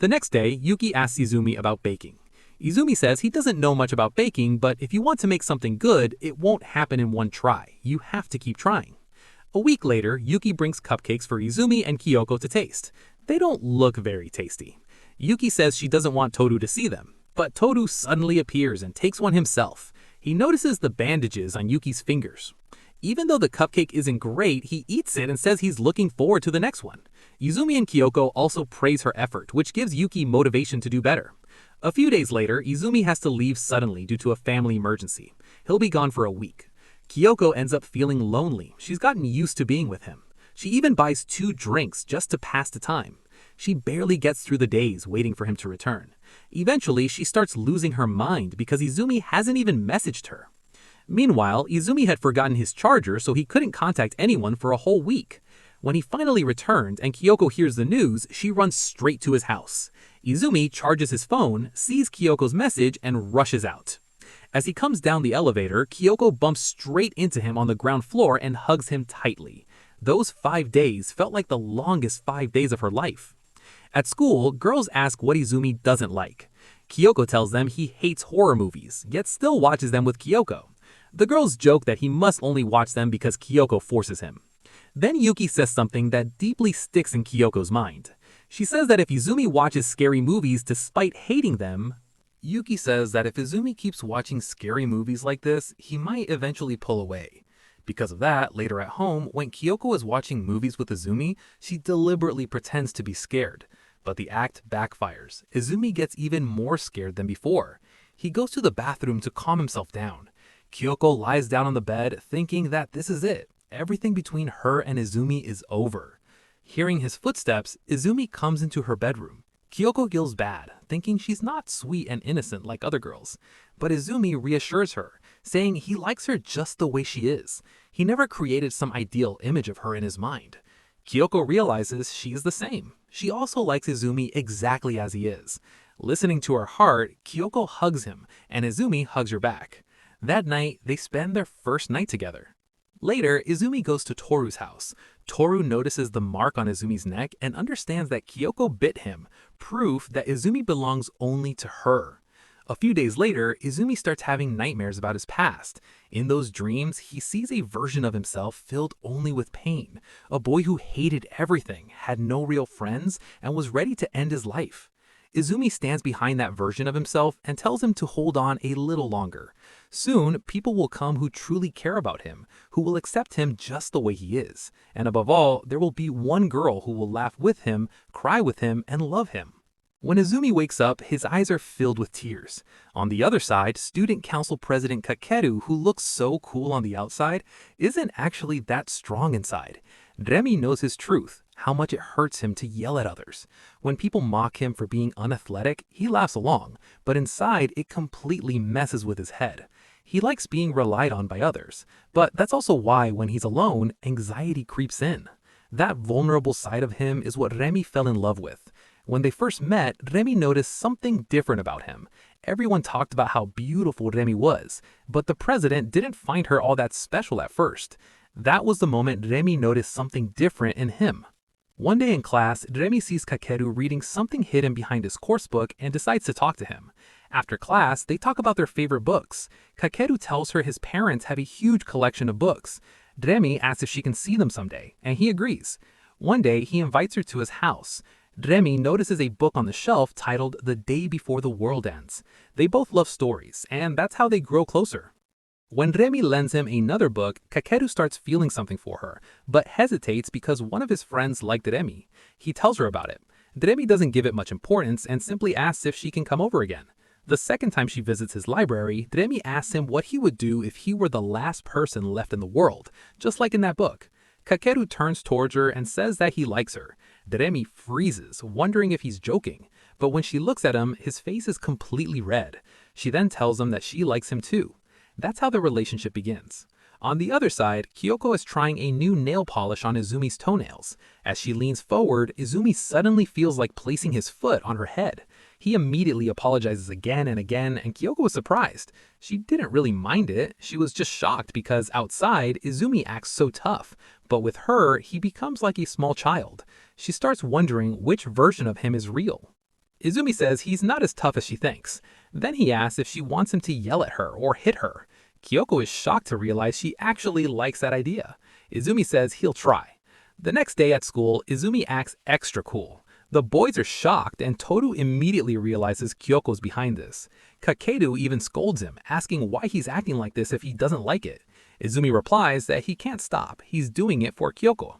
The next day, Yuki asks Izumi about baking. Izumi says he doesn't know much about baking, but if you want to make something good, it won't happen in one try. You have to keep trying. A week later, Yuki brings cupcakes for Izumi and Kyoko to taste. They don't look very tasty. Yuki says she doesn't want Toru to see them, but Toru suddenly appears and takes one himself. He notices the bandages on Yuki's fingers. Even though the cupcake isn't great, he eats it and says he's looking forward to the next one. Izumi and Kyoko also praise her effort, which gives Yuki motivation to do better. A few days later, Izumi has to leave suddenly due to a family emergency. He'll be gone for a week. Kyoko ends up feeling lonely. She's gotten used to being with him. She even buys 2 drinks just to pass the time. She barely gets through the days waiting for him to return. Eventually, she starts losing her mind because Izumi hasn't even messaged her. Meanwhile, Izumi had forgotten his charger, so he couldn't contact anyone for a whole week. When he finally returned and Kyoko hears the news, she runs straight to his house. Izumi charges his phone, sees Kyoko's message, and rushes out. As he comes down the elevator, Kyoko bumps straight into him on the ground floor and hugs him tightly. Those 5 days felt like the longest 5 days of her life. At school, girls ask what Izumi doesn't like. Kyoko tells them he hates horror movies, yet still watches them with Kyoko. The girls joke that he must only watch them because Kyoko forces him. Then Yuki says something that deeply sticks in Kyoko's mind. She says that if Izumi watches scary movies despite hating them, Yuki says that if Izumi keeps watching scary movies like this, he might eventually pull away. Because of that, later at home, when Kyoko is watching movies with Izumi, she deliberately pretends to be scared. But the act backfires. Izumi gets even more scared than before. He goes to the bathroom to calm himself down. Kyoko lies down on the bed, thinking that this is it. Everything between her and Izumi is over. Hearing his footsteps, Izumi comes into her bedroom. Kyoko feels bad, thinking she's not sweet and innocent like other girls. But Izumi reassures her, saying he likes her just the way she is. He never created some ideal image of her in his mind. Kyoko realizes she is the same. She also likes Izumi exactly as he is. Listening to her heart, Kyoko hugs him, and Izumi hugs her back. That night, they spend their first night together. Later, Izumi goes to Toru's house. Toru notices the mark on Izumi's neck and understands that Kyoko bit him, proof that Izumi belongs only to her. A few days later, Izumi starts having nightmares about his past. In those dreams, he sees a version of himself filled only with pain, a boy who hated everything, had no real friends, and was ready to end his life. Izumi stands behind that version of himself and tells him to hold on a little longer. Soon, people will come who truly care about him, who will accept him just the way he is. And above all, there will be one girl who will laugh with him, cry with him, and love him. When Izumi wakes up, his eyes are filled with tears. On the other side, Student Council President Kakeru, who looks so cool on the outside, isn't actually that strong inside. Remy knows his truth. how much it hurts him to yell at others. When people mock him for being unathletic, he laughs along, but inside it completely messes with his head. He likes being relied on by others, but that's also why when he's alone, anxiety creeps in. That vulnerable side of him is what Remy fell in love with. When they first met, Remy noticed something different about him. Everyone talked about how beautiful Remy was, but the president didn't find her all that special at first. That was the moment Remy noticed something different in him. One day in class, Remy sees Kakeru reading something hidden behind his course book and decides to talk to him. After class, they talk about their favorite books. Kakeru tells her his parents have a huge collection of books. Remy asks if she can see them someday, and he agrees. One day, he invites her to his house. Remy notices a book on the shelf titled The Day Before the World Ends. They both love stories, and that's how they grow closer. When Remy lends him another book, Kakeru starts feeling something for her, but hesitates because one of his friends liked Remy. He tells her about it. Remy doesn't give it much importance and simply asks if she can come over again. The second time she visits his library, Remy asks him what he would do if he were the last person left in the world, just like in that book. Kakeru turns towards her and says that he likes her. Remy freezes, wondering if he's joking, but when she looks at him, his face is completely red. She then tells him that she likes him too. That's how the relationship begins. On the other side, Kyoko is trying a new nail polish on Izumi's toenails. As she leans forward, Izumi suddenly feels like placing his foot on her head. He immediately apologizes again and again, and Kyoko was surprised. She didn't really mind it, she was just shocked because outside, Izumi acts so tough. But with her, he becomes like a small child. She starts wondering which version of him is real. Izumi says he's not as tough as she thinks. Then he asks if she wants him to yell at her or hit her. Kyoko is shocked to realize she actually likes that idea. Izumi says he'll try. The next day at school, Izumi acts extra cool. The boys are shocked and Toru immediately realizes Kyoko's behind this. Kakeru even scolds him, asking why he's acting like this if he doesn't like it. Izumi replies that he can't stop, he's doing it for Kyoko.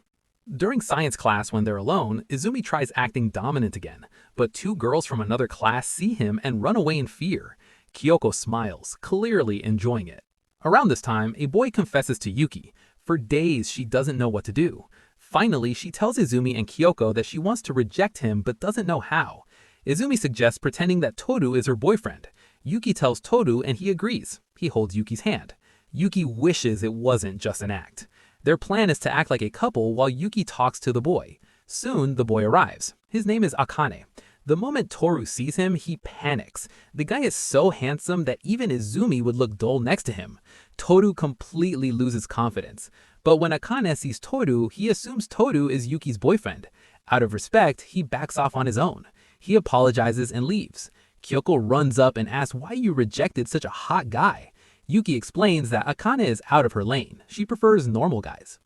During science class when they're alone, Izumi tries acting dominant again, but two girls from another class see him and run away in fear. Kyoko smiles, clearly enjoying it. Around this time, a boy confesses to Yuki. For days, she doesn't know what to do. Finally, she tells Izumi and Kyoko that she wants to reject him but doesn't know how. Izumi suggests pretending that Toru is her boyfriend. Yuki tells Toru and he agrees. He holds Yuki's hand. Yuki wishes it wasn't just an act. Their plan is to act like a couple while Yuki talks to the boy. Soon, the boy arrives. His name is Akane. The moment Toru sees him, he panics. The guy is so handsome that even Izumi would look dull next to him. Toru completely loses confidence. But when Akane sees Toru, he assumes Toru is Yuki's boyfriend. Out of respect, he backs off on his own. He apologizes and leaves. Kyoko runs up and asks why you rejected such a hot guy. Yuki explains that Akane is out of her lane. She prefers normal guys.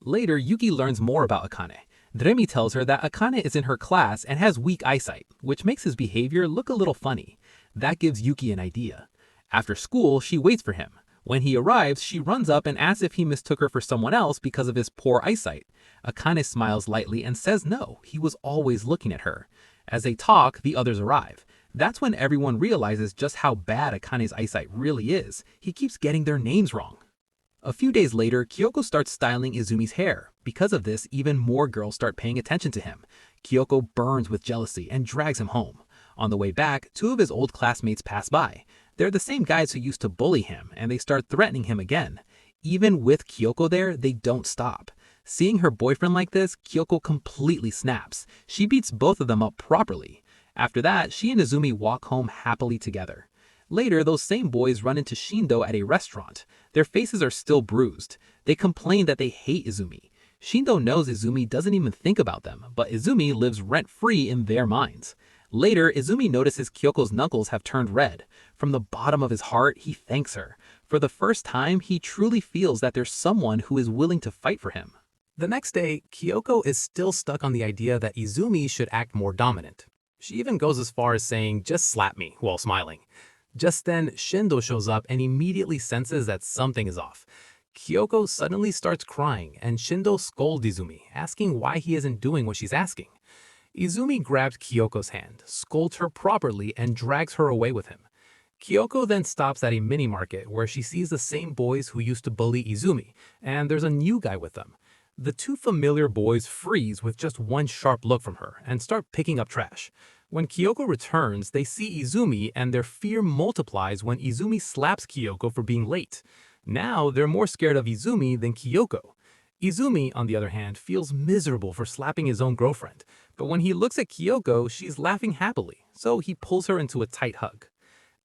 Later, Yuki learns more about Akane. Remy tells her that Akane is in her class and has weak eyesight, which makes his behavior look a little funny. That gives Yuki an idea. After school, she waits for him. When he arrives, she runs up and asks if he mistook her for someone else because of his poor eyesight. Akane smiles lightly and says no, he was always looking at her. As they talk, the others arrive. That's when everyone realizes just how bad Akane's eyesight really is. He keeps getting their names wrong. A few days later, Kyoko starts styling Izumi's hair. Because of this, even more girls start paying attention to him. Kyoko burns with jealousy and drags him home. On the way back, two of his old classmates pass by. They're the same guys who used to bully him, and they start threatening him again. Even with Kyoko there, they don't stop. Seeing her boyfriend like this, Kyoko completely snaps. She beats both of them up properly. After that, she and Izumi walk home happily together. Later, those same boys run into Shindo at a restaurant. Their faces are still bruised. They complain that they hate Izumi. Shindo knows Izumi doesn't even think about them, but Izumi lives rent-free in their minds. Later, Izumi notices Kyoko's knuckles have turned red. From the bottom of his heart, he thanks her. For the first time, he truly feels that there's someone who is willing to fight for him. The next day, Kyoko is still stuck on the idea that Izumi should act more dominant. She even goes as far as saying, "Just slap me," while smiling. Just then, Shindo shows up and immediately senses that something is off. Kyoko suddenly starts crying, and Shindo scolds Izumi, asking why he isn't doing what she's asking. Izumi grabs Kyoko's hand, scolds her properly, and drags her away with him. Kyoko then stops at a mini-market where she sees the same boys who used to bully Izumi, and there's a new guy with them. The two familiar boys freeze with just one sharp look from her and start picking up trash. When Kyoko returns, they see Izumi and their fear multiplies when Izumi slaps Kyoko for being late. Now, they're more scared of Izumi than Kyoko. Izumi, on the other hand, feels miserable for slapping his own girlfriend, but when he looks at Kyoko, she's laughing happily, so he pulls her into a tight hug.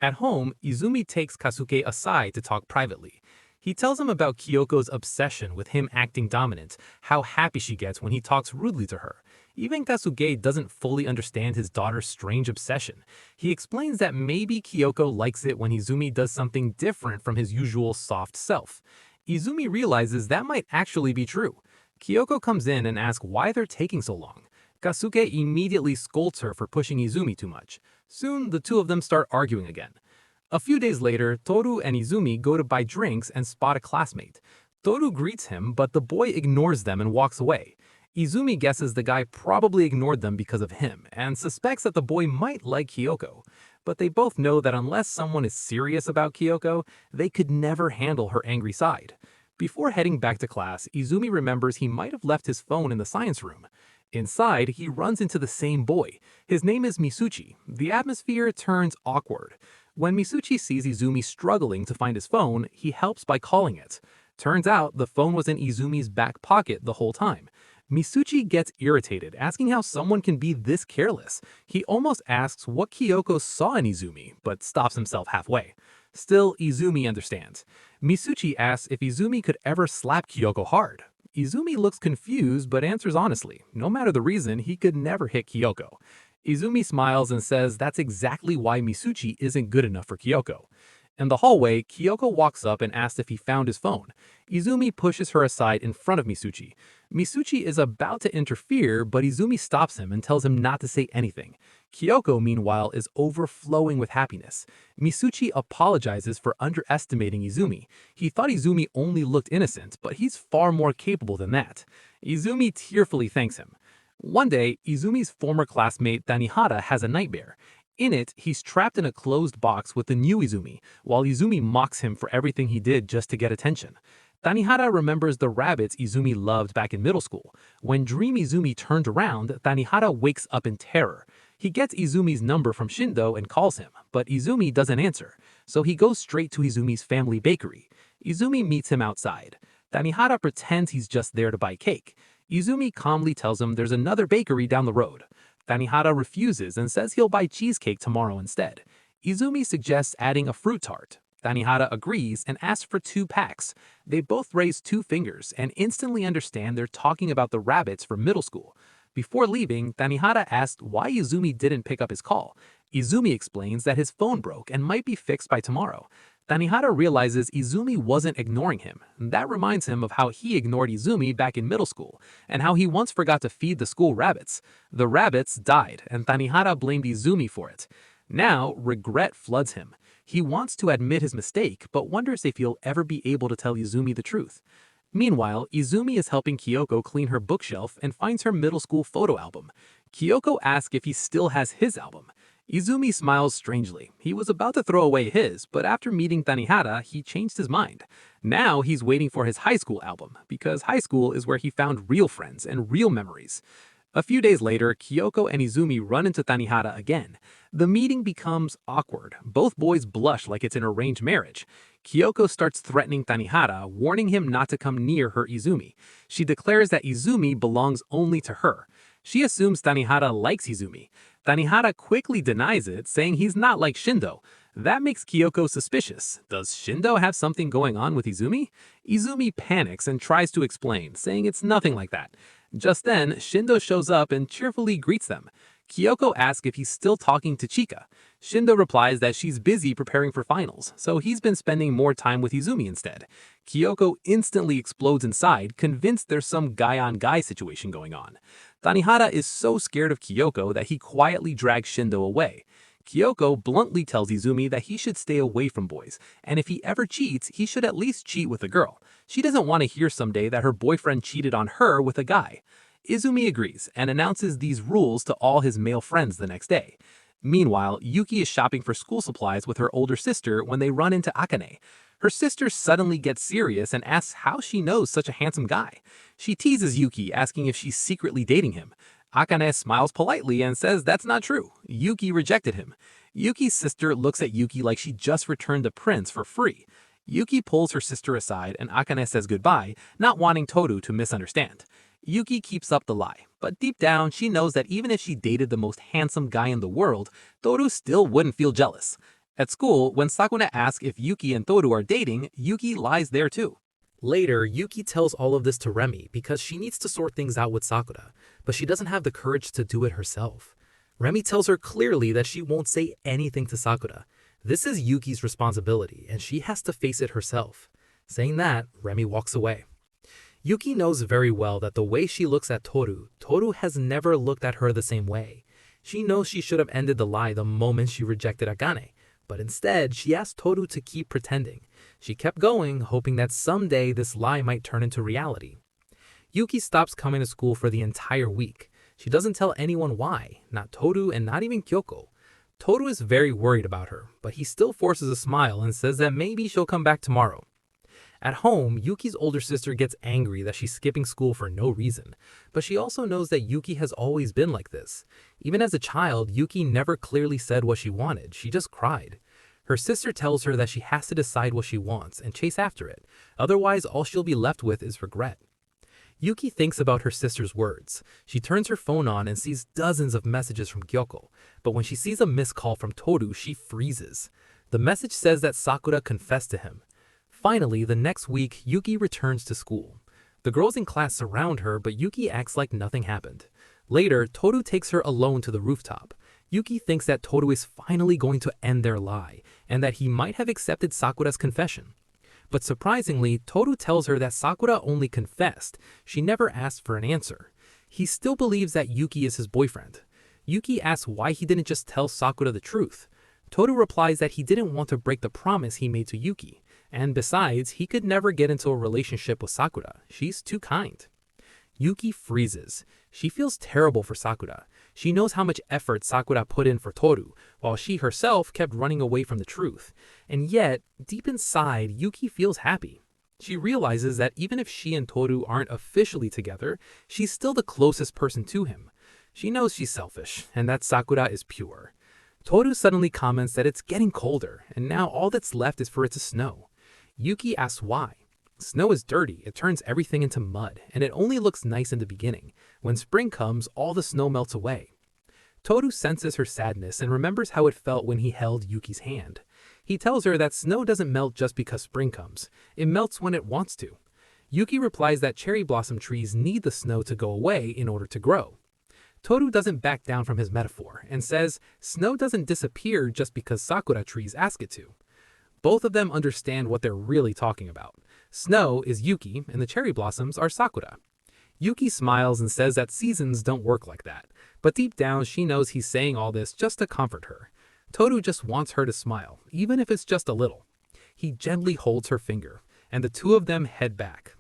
At home, Izumi takes Kasuke aside to talk privately. He tells him about Kyoko's obsession with him acting dominant, how happy she gets when he talks rudely to her. Even Kasuke doesn't fully understand his daughter's strange obsession. He explains that maybe Kyoko likes it when Izumi does something different from his usual soft self. Izumi realizes that might actually be true. Kyoko comes in and asks why they're taking so long. Kasuke immediately scolds her for pushing Izumi too much. Soon, the two of them start arguing again. A few days later, Toru and Izumi go to buy drinks and spot a classmate. Toru greets him, but the boy ignores them and walks away. Izumi guesses the guy probably ignored them because of him, and suspects that the boy might like Kyoko. But they both know that unless someone is serious about Kyoko, they could never handle her angry side. Before heading back to class, Izumi remembers he might have left his phone in the science room. Inside, he runs into the same boy. His name is Misuchi. The atmosphere turns awkward. When Misuchi sees Izumi struggling to find his phone, he helps by calling it. Turns out, the phone was in Izumi's back pocket the whole time. Misuchi gets irritated, asking how someone can be this careless. He almost asks what Kyoko saw in Izumi, but stops himself halfway. Still, Izumi understands. Misuchi asks if Izumi could ever slap Kyoko hard. Izumi looks confused but answers honestly. No matter the reason, he could never hit Kyoko. Izumi smiles and says that's exactly why Misuchi isn't good enough for Kyoko. In the hallway, Kyoko walks up and asks if he found his phone. Izumi pushes her aside in front of Misuchi. Misuchi is about to interfere, but Izumi stops him and tells him not to say anything. Kyoko, meanwhile, is overflowing with happiness. Misuchi apologizes for underestimating Izumi. He thought Izumi only looked innocent, but he's far more capable than that. Izumi tearfully thanks him. One day, Izumi's former classmate Tanihara has a nightmare. In it, he's trapped in a closed box with the new Izumi, while Izumi mocks him for everything he did just to get attention. Tanihara remembers the rabbits Izumi loved back in middle school. When Dream Izumi turned around, Tanihara wakes up in terror. He gets Izumi's number from Shindo and calls him, but Izumi doesn't answer, so he goes straight to Izumi's family bakery. Izumi meets him outside. Tanihara pretends he's just there to buy cake. Izumi calmly tells him there's another bakery down the road. Tanihara refuses and says he'll buy cheesecake tomorrow instead. Izumi suggests adding a fruit tart. Tanihara agrees and asks for 2 packs. They both raise 2 fingers and instantly understand they're talking about the rabbits from middle school. Before leaving, Tanihara asks why Izumi didn't pick up his call. Izumi explains that his phone broke and might be fixed by tomorrow. Tanihara realizes Izumi wasn't ignoring him. That reminds him of how he ignored Izumi back in middle school, and how he once forgot to feed the school rabbits. The rabbits died, and Tanihara blamed Izumi for it. Now, regret floods him. He wants to admit his mistake, but wonders if he'll ever be able to tell Izumi the truth. Meanwhile, Izumi is helping Kyoko clean her bookshelf and finds her middle school photo album. Kyoko asks if he still has his album. Izumi smiles strangely. He was about to throw away his, but after meeting Tanihara, he changed his mind. Now he's waiting for his high school album, because high school is where he found real friends and real memories. A few days later, Kyoko and Izumi run into Tanihara again. The meeting becomes awkward. Both boys blush like it's an arranged marriage. Kyoko starts threatening Tanihara, warning him not to come near her Izumi. She declares that Izumi belongs only to her. She assumes Tanihara likes Izumi. Tanihara quickly denies it, saying he's not like Shindo. That makes Kyoko suspicious. Does Shindo have something going on with Izumi? Izumi panics and tries to explain, saying it's nothing like that. Just then, Shindo shows up and cheerfully greets them. Kyoko asks if he's still talking to Chika. Shindo replies that she's busy preparing for finals, so he's been spending more time with Izumi instead. Kyoko instantly explodes inside, convinced there's some guy-on-guy situation going on. Tanihara is so scared of Kyoko that he quietly drags Shindo away. Kyoko bluntly tells Izumi that he should stay away from boys, and if he ever cheats, he should at least cheat with a girl. She doesn't want to hear someday that her boyfriend cheated on her with a guy. Izumi agrees and announces these rules to all his male friends the next day. Meanwhile, Yuki is shopping for school supplies with her older sister when they run into Akane. Her sister suddenly gets serious and asks how she knows such a handsome guy. She teases Yuki, asking if she's secretly dating him. Akane smiles politely and says that's not true. Yuki rejected him. Yuki's sister looks at Yuki like she just returned the prince for free. Yuki pulls her sister aside and Akane says goodbye, not wanting Toru to misunderstand. Yuki keeps up the lie, but deep down she knows that even if she dated the most handsome guy in the world, Toru still wouldn't feel jealous. At school, when Sakuna asks if Yuki and Toru are dating, Yuki lies there too. Later, Yuki tells all of this to Remi because she needs to sort things out with Sakura, but she doesn't have the courage to do it herself. Remi tells her clearly that she won't say anything to Sakura. This is Yuki's responsibility, and she has to face it herself. Saying that, Remi walks away. Yuki knows very well that the way she looks at Toru has never looked at her the same way. She knows she should have ended the lie the moment she rejected Akane, but instead she asked Toru to keep pretending. She kept going, hoping that someday this lie might turn into reality. Yuki stops coming to school for the entire week. She doesn't tell anyone why, not Toru and not even Kyoko. Toru is very worried about her, but he still forces a smile and says that maybe she'll come back tomorrow. At home, Yuki's older sister gets angry that she's skipping school for no reason, but she also knows that Yuki has always been like this. Even as a child, Yuki never clearly said what she wanted, she just cried. Her sister tells her that she has to decide what she wants and chase after it, otherwise all she'll be left with is regret. Yuki thinks about her sister's words. She turns her phone on and sees dozens of messages from Kyoko, but when she sees a missed call from Toru, she freezes. The message says that Sakura confessed to him. Finally, the next week, Yuki returns to school. The girls in class surround her, but Yuki acts like nothing happened. Later, Toru takes her alone to the rooftop. Yuki thinks that Toru is finally going to end their lie, and that he might have accepted Sakura's confession. But surprisingly, Toru tells her that Sakura only confessed. She never asked for an answer. He still believes that Yuki is his boyfriend. Yuki asks why he didn't just tell Sakura the truth. Toru replies that he didn't want to break the promise he made to Yuki. And besides, he could never get into a relationship with Sakura. She's too kind. Yuki freezes. She feels terrible for Sakura. She knows how much effort Sakura put in for Toru, while she herself kept running away from the truth. And yet, deep inside, Yuki feels happy. She realizes that even if she and Toru aren't officially together, she's still the closest person to him. She knows she's selfish, and that Sakura is pure. Toru suddenly comments that it's getting colder, and now all that's left is for it to snow. Yuki asks why. Snow is dirty, it turns everything into mud, and it only looks nice in the beginning. When spring comes, all the snow melts away. Toru senses her sadness and remembers how it felt when he held Yuki's hand. He tells her that snow doesn't melt just because spring comes. It melts when it wants to. Yuki replies that cherry blossom trees need the snow to go away in order to grow. Toru doesn't back down from his metaphor and says snow doesn't disappear just because sakura trees ask it to. Both of them understand what they're really talking about. Snow is Yuki and the cherry blossoms are Sakura. Yuki smiles and says that seasons don't work like that, but deep down she knows he's saying all this just to comfort her. Toru just wants her to smile, even if it's just a little. He gently holds her finger, and the two of them head back.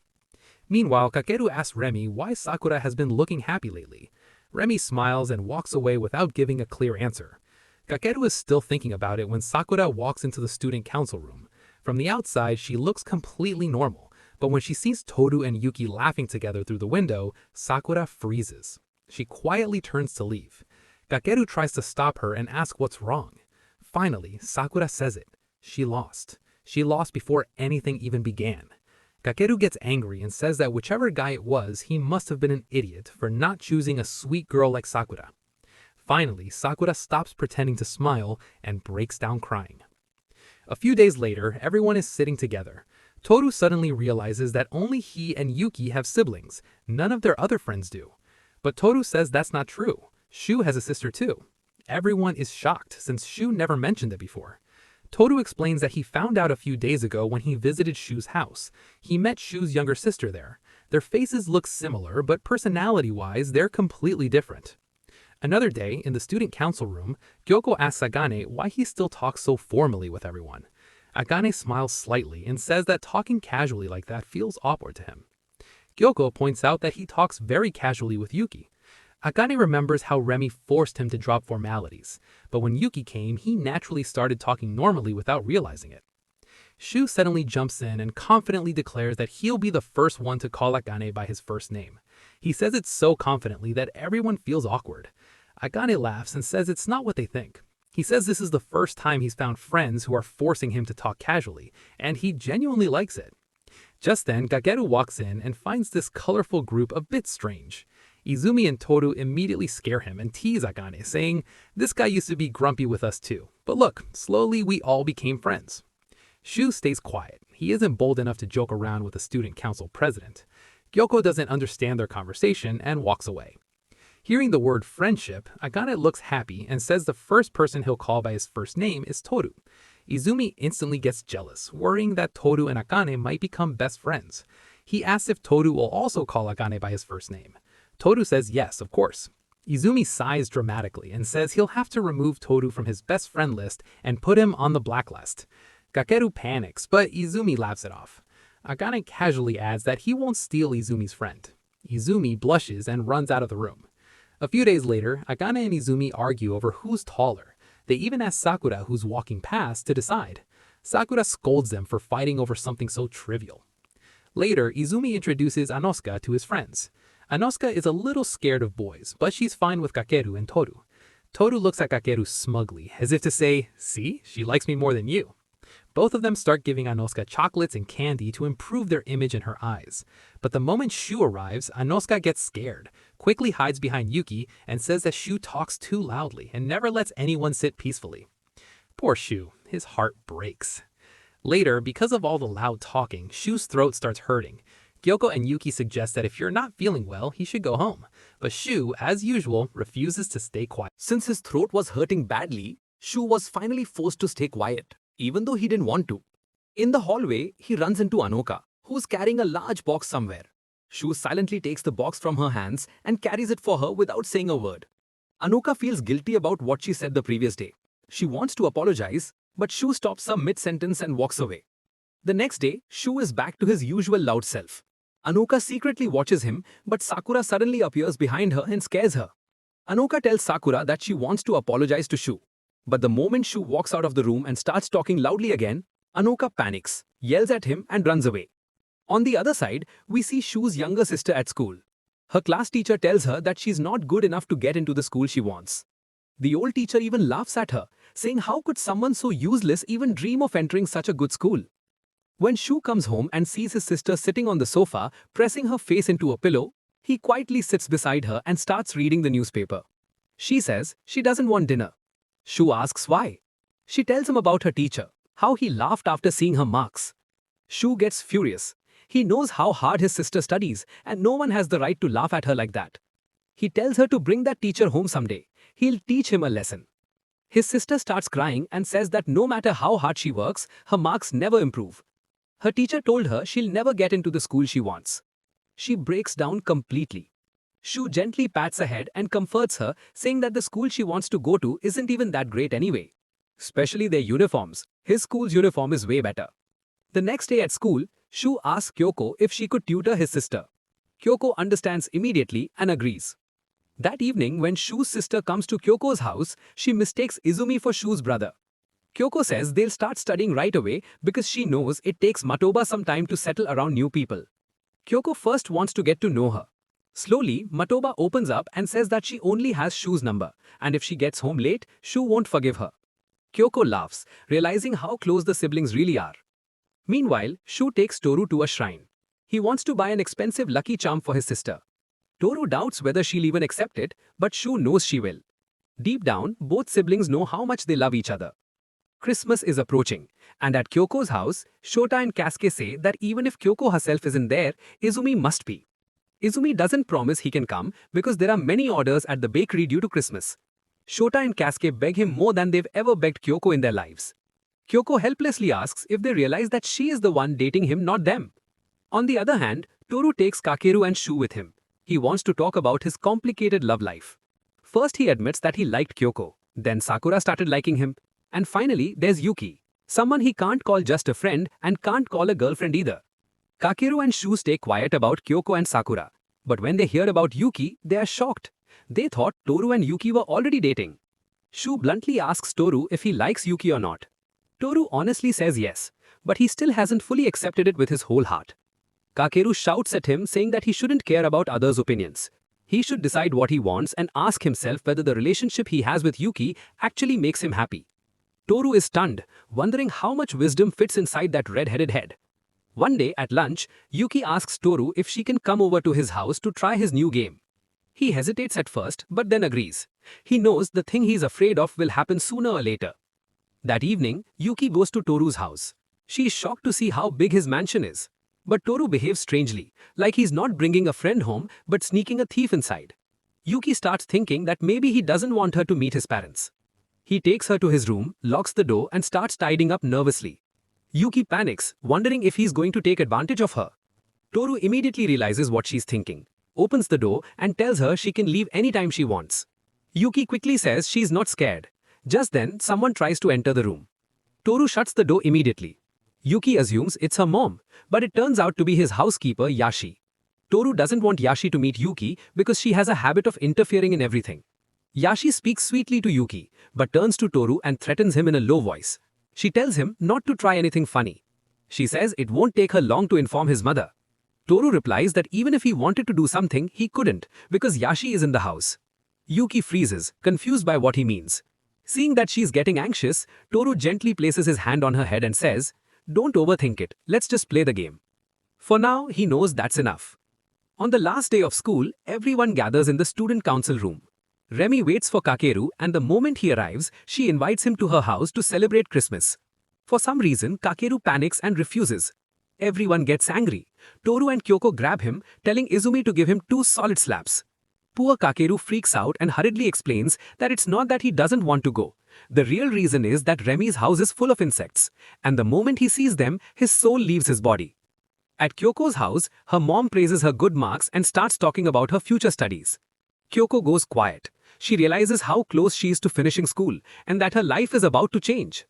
Meanwhile, Kakeru asks Remi why Sakura has been looking happy lately. Remi smiles and walks away without giving a clear answer. Kakeru is still thinking about it when Sakura walks into the student council room. From the outside, she looks completely normal, but when she sees Toru and Yuki laughing together through the window, Sakura freezes. She quietly turns to leave. Kakeru tries to stop her and ask what's wrong. Finally, Sakura says it. She lost. She lost before anything even began. Kakeru gets angry and says that whichever guy it was, he must have been an idiot for not choosing a sweet girl like Sakura. Finally, Sakura stops pretending to smile and breaks down crying. A few days later, everyone is sitting together. Toru suddenly realizes that only he and Yuki have siblings. None of their other friends do. But Toru says that's not true. Shu has a sister too. Everyone is shocked since Shu never mentioned it before. Toru explains that he found out a few days ago when he visited Shu's house. He met Shu's younger sister there. Their faces look similar, but personality-wise, they're completely different. Another day, in the student council room, Gyoko asks Agane why he still talks so formally with everyone. Agane smiles slightly and says that talking casually like that feels awkward to him. Gyoko points out that he talks very casually with Yuki. Agane remembers how Remi forced him to drop formalities, but when Yuki came, he naturally started talking normally without realizing it. Shu suddenly jumps in and confidently declares that he'll be the first one to call Akane by his first name. He says it so confidently that everyone feels awkward. Akane laughs and says it's not what they think. He says this is the first time he's found friends who are forcing him to talk casually, and he genuinely likes it. Just then, Kakeru walks in and finds this colorful group a bit strange. Izumi and Toru immediately scare him and tease Akane, saying, "This guy used to be grumpy with us too, but look, slowly we all became friends." Shu stays quiet. He isn't bold enough to joke around with the student council president. Gyoko doesn't understand their conversation and walks away. Hearing the word friendship, Akane looks happy and says the first person he'll call by his first name is Toru. Izumi instantly gets jealous, worrying that Toru and Akane might become best friends. He asks if Toru will also call Akane by his first name. Toru says yes, of course. Izumi sighs dramatically and says he'll have to remove Toru from his best friend list and put him on the blacklist. Kakeru panics, but Izumi laughs it off. Akane casually adds that he won't steal Izumi's friend. Izumi blushes and runs out of the room. A few days later, Akane and Izumi argue over who's taller. They even ask Sakura, who's walking past, to decide. Sakura scolds them for fighting over something so trivial. Later, Izumi introduces Anosuka to his friends. Anosuka is a little scared of boys, but she's fine with Kakeru and Toru. Toru looks at Kakeru smugly, as if to say, "See, she likes me more than you." Both of them start giving Anosuka chocolates and candy to improve their image in her eyes. But the moment Shu arrives, Anosuka gets scared, quickly hides behind Yuki, and says that Shu talks too loudly and never lets anyone sit peacefully. Poor Shu, his heart breaks. Later, because of all the loud talking, Shu's throat starts hurting. Gyoko and Yuki suggest that if you're not feeling well, he should go home. But Shu, as usual, refuses to stay quiet. Since his throat was hurting badly, Shu was finally forced to stay quiet, even though he didn't want to. In the hallway, he runs into Anoka, who's carrying a large box somewhere. Shu silently takes the box from her hands and carries it for her without saying a word. Anoka feels guilty about what she said the previous day. She wants to apologize, but Shu stops her mid-sentence and walks away. The next day, Shu is back to his usual loud self. Anoka secretly watches him, but Sakura suddenly appears behind her and scares her. Anoka tells Sakura that she wants to apologize to Shu. But the moment Shu walks out of the room and starts talking loudly again, Anoka panics, yells at him and runs away. On the other side, we see Shu's younger sister at school. Her class teacher tells her that she's not good enough to get into the school she wants. The old teacher even laughs at her, saying how could someone so useless even dream of entering such a good school? When Shu comes home and sees his sister sitting on the sofa, pressing her face into a pillow, he quietly sits beside her and starts reading the newspaper. She says she doesn't want dinner. Shu asks why. She tells him about her teacher, how he laughed after seeing her marks. Shu gets furious. He knows how hard his sister studies, and no one has the right to laugh at her like that. He tells her to bring that teacher home someday. He'll teach him a lesson. His sister starts crying and says that no matter how hard she works, her marks never improve. Her teacher told her she'll never get into the school she wants. She breaks down completely. Shu gently pats her head and comforts her, saying that the school she wants to go to isn't even that great anyway. Especially their uniforms. His school's uniform is way better. The next day at school, Shu asks Kyoko if she could tutor his sister. Kyoko understands immediately and agrees. That evening, when Shu's sister comes to Kyoko's house, she mistakes Izumi for Shu's brother. Kyoko says they'll start studying right away because she knows it takes Matoba some time to settle around new people. Kyoko first wants to get to know her. Slowly, Matoba opens up and says that she only has Shu's number, and if she gets home late, Shu won't forgive her. Kyoko laughs, realizing how close the siblings really are. Meanwhile, Shu takes Toru to a shrine. He wants to buy an expensive lucky charm for his sister. Toru doubts whether she'll even accept it, but Shu knows she will. Deep down, both siblings know how much they love each other. Christmas is approaching, and at Kyoko's house, Shota and Kasuke say that even if Kyoko herself isn't there, Izumi must be. Izumi doesn't promise he can come because there are many orders at the bakery due to Christmas. Shota and Kasuke beg him more than they've ever begged Kyoko in their lives. Kyoko helplessly asks if they realize that she is the one dating him, not them. On the other hand, Toru takes Kakeru and Shu with him. He wants to talk about his complicated love life. First he admits that he liked Kyoko, then Sakura started liking him, and finally there's Yuki, someone he can't call just a friend and can't call a girlfriend either. Kakeru and Shu stay quiet about Kyoko and Sakura, but when they hear about Yuki, they are shocked. They thought Toru and Yuki were already dating. Shu bluntly asks Toru if he likes Yuki or not. Toru honestly says yes, but he still hasn't fully accepted it with his whole heart. Kakeru shouts at him, saying that he shouldn't care about others' opinions. He should decide what he wants and ask himself whether the relationship he has with Yuki actually makes him happy. Toru is stunned, wondering how much wisdom fits inside that red-headed head. One day at lunch, Yuki asks Toru if she can come over to his house to try his new game. He hesitates at first, but then agrees. He knows the thing he's afraid of will happen sooner or later. That evening, Yuki goes to Toru's house. She is shocked to see how big his mansion is. But Toru behaves strangely, like he's not bringing a friend home but sneaking a thief inside. Yuki starts thinking that maybe he doesn't want her to meet his parents. He takes her to his room, locks the door and starts tidying up nervously. Yuki panics, wondering if he's going to take advantage of her. Toru immediately realizes what she's thinking, opens the door and tells her she can leave anytime she wants. Yuki quickly says she's not scared. Just then, someone tries to enter the room. Toru shuts the door immediately. Yuki assumes it's her mom, but it turns out to be his housekeeper, Yashi. Toru doesn't want Yashi to meet Yuki because she has a habit of interfering in everything. Yashi speaks sweetly to Yuki, but turns to Toru and threatens him in a low voice. She tells him not to try anything funny. She says it won't take her long to inform his mother. Toru replies that even if he wanted to do something, he couldn't because Yashi is in the house. Yuki freezes, confused by what he means. Seeing that she's getting anxious, Toru gently places his hand on her head and says, "Don't overthink it, let's just play the game." For now, he knows that's enough. On the last day of school, everyone gathers in the student council room. Remi waits for Kakeru and the moment he arrives, she invites him to her house to celebrate Christmas. For some reason, Kakeru panics and refuses. Everyone gets angry. Toru and Kyoko grab him, telling Izumi to give him 2 solid slaps. Poor Kakeru freaks out and hurriedly explains that it's not that he doesn't want to go. The real reason is that Remi's house is full of insects, and the moment he sees them, his soul leaves his body. At Kyoko's house, her mom praises her good marks and starts talking about her future studies. Kyoko goes quiet. She realizes how close she is to finishing school and that her life is about to change.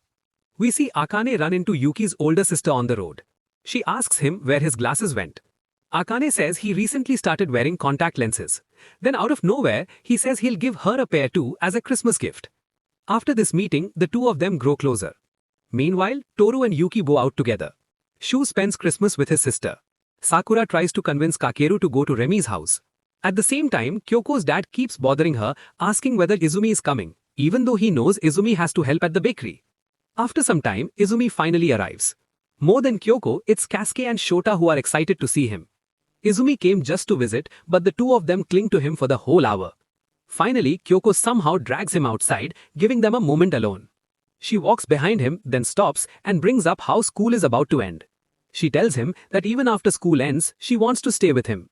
We see Akane run into Yuki's older sister on the road. She asks him where his glasses went. Akane says he recently started wearing contact lenses. Then out of nowhere, he says he'll give her a pair too as a Christmas gift. After this meeting, the two of them grow closer. Meanwhile, Toru and Yuki go out together. Shu spends Christmas with his sister. Sakura tries to convince Kakeru to go to Remi's house. At the same time, Kyoko's dad keeps bothering her, asking whether Izumi is coming, even though he knows Izumi has to help at the bakery. After some time, Izumi finally arrives. More than Kyoko, it's Kasuke and Shota who are excited to see him. Izumi came just to visit, but the two of them cling to him for the whole hour. Finally, Kyoko somehow drags him outside, giving them a moment alone. She walks behind him, then stops and brings up how school is about to end. She tells him that even after school ends, she wants to stay with him.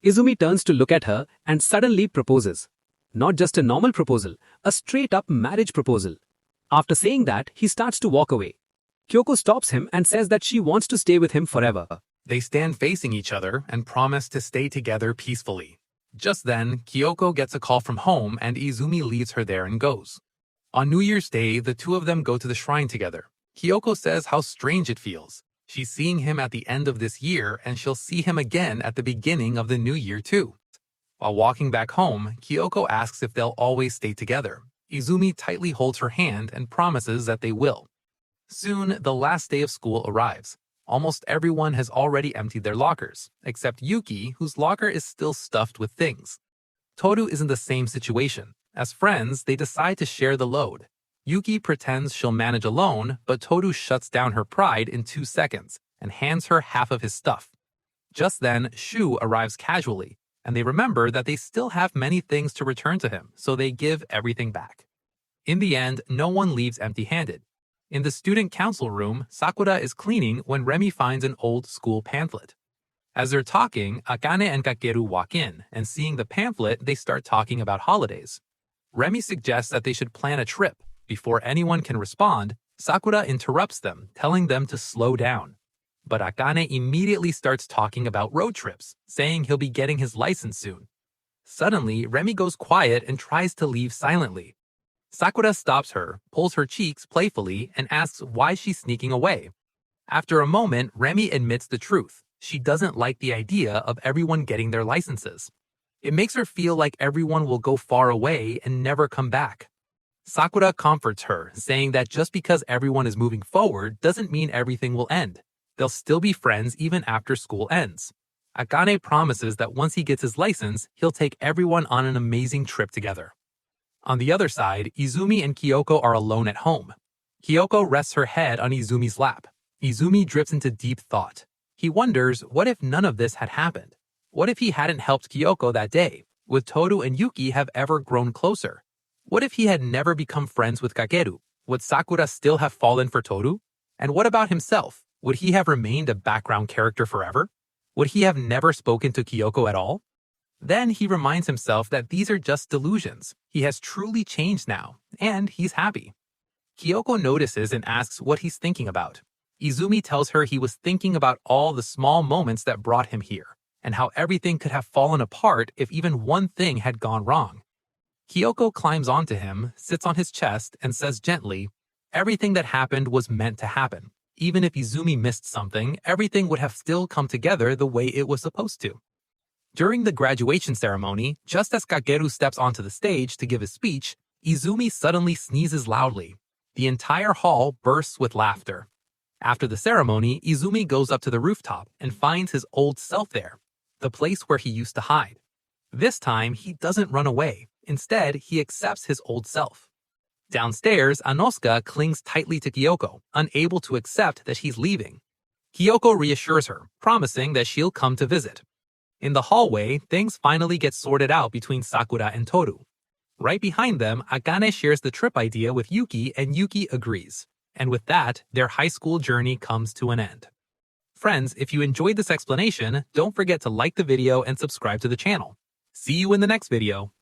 Izumi turns to look at her and suddenly proposes. Not just a normal proposal, a straight-up marriage proposal. After saying that, he starts to walk away. Kyoko stops him and says that she wants to stay with him forever. They stand facing each other and promise to stay together peacefully. Just then, Kyoko gets a call from home and Izumi leaves her there and goes. On New Year's Day, the two of them go to the shrine together. Kyoko says how strange it feels. She's seeing him at the end of this year and she'll see him again at the beginning of the new year too. While walking back home, Kyoko asks if they'll always stay together. Izumi tightly holds her hand and promises that they will. Soon, the last day of school arrives. Almost everyone has already emptied their lockers, except Yuki, whose locker is still stuffed with things. Toru is in the same situation. As friends, they decide to share the load. Yuki pretends she'll manage alone, but Toru shuts down her pride in 2 seconds and hands her half of his stuff. Just then, Shu arrives casually, and they remember that they still have many things to return to him, so they give everything back. In the end, no one leaves empty-handed. In the student council room, Sakura is cleaning when Remi finds an old school pamphlet. As they're talking, Akane and Kakeru walk in, and seeing the pamphlet, they start talking about holidays. Remi suggests that they should plan a trip. Before anyone can respond, Sakura interrupts them, telling them to slow down. But Akane immediately starts talking about road trips, saying he'll be getting his license soon. Suddenly, Remi goes quiet and tries to leave silently. Sakura stops her, pulls her cheeks playfully, and asks why she's sneaking away. After a moment, Remi admits the truth. She doesn't like the idea of everyone getting their licenses. It makes her feel like everyone will go far away and never come back. Sakura comforts her, saying that just because everyone is moving forward doesn't mean everything will end. They'll still be friends even after school ends. Akane promises that once he gets his license, he'll take everyone on an amazing trip together. On the other side, Izumi and Kyoko are alone at home. Kyoko rests her head on Izumi's lap. Izumi drifts into deep thought. He wonders, what if none of this had happened? What if he hadn't helped Kyoko that day? Would Toru and Yuki have ever grown closer? What if he had never become friends with Kakeru? Would Sakura still have fallen for Toru? And what about himself? Would he have remained a background character forever? Would he have never spoken to Kyoko at all? Then he reminds himself that these are just delusions. He has truly changed now, and he's happy. Kyoko notices and asks what he's thinking about. Izumi tells her he was thinking about all the small moments that brought him here, and how everything could have fallen apart if even one thing had gone wrong. Kyoko climbs onto him, sits on his chest, and says gently, "Everything that happened was meant to happen. Even if Izumi missed something, everything would have still come together the way it was supposed to." During the graduation ceremony, just as Kakeru steps onto the stage to give his speech, Izumi suddenly sneezes loudly. The entire hall bursts with laughter. After the ceremony, Izumi goes up to the rooftop and finds his old self there, the place where he used to hide. This time, he doesn't run away. Instead, he accepts his old self. Downstairs, Anosuka clings tightly to Kyoko, unable to accept that he's leaving. Kyoko reassures her, promising that she'll come to visit. In the hallway, things finally get sorted out between Sakura and Toru. Right behind them, Akane shares the trip idea with Yuki, and Yuki agrees. And with that, their high school journey comes to an end. Friends, if you enjoyed this explanation, don't forget to like the video and subscribe to the channel. See you in the next video.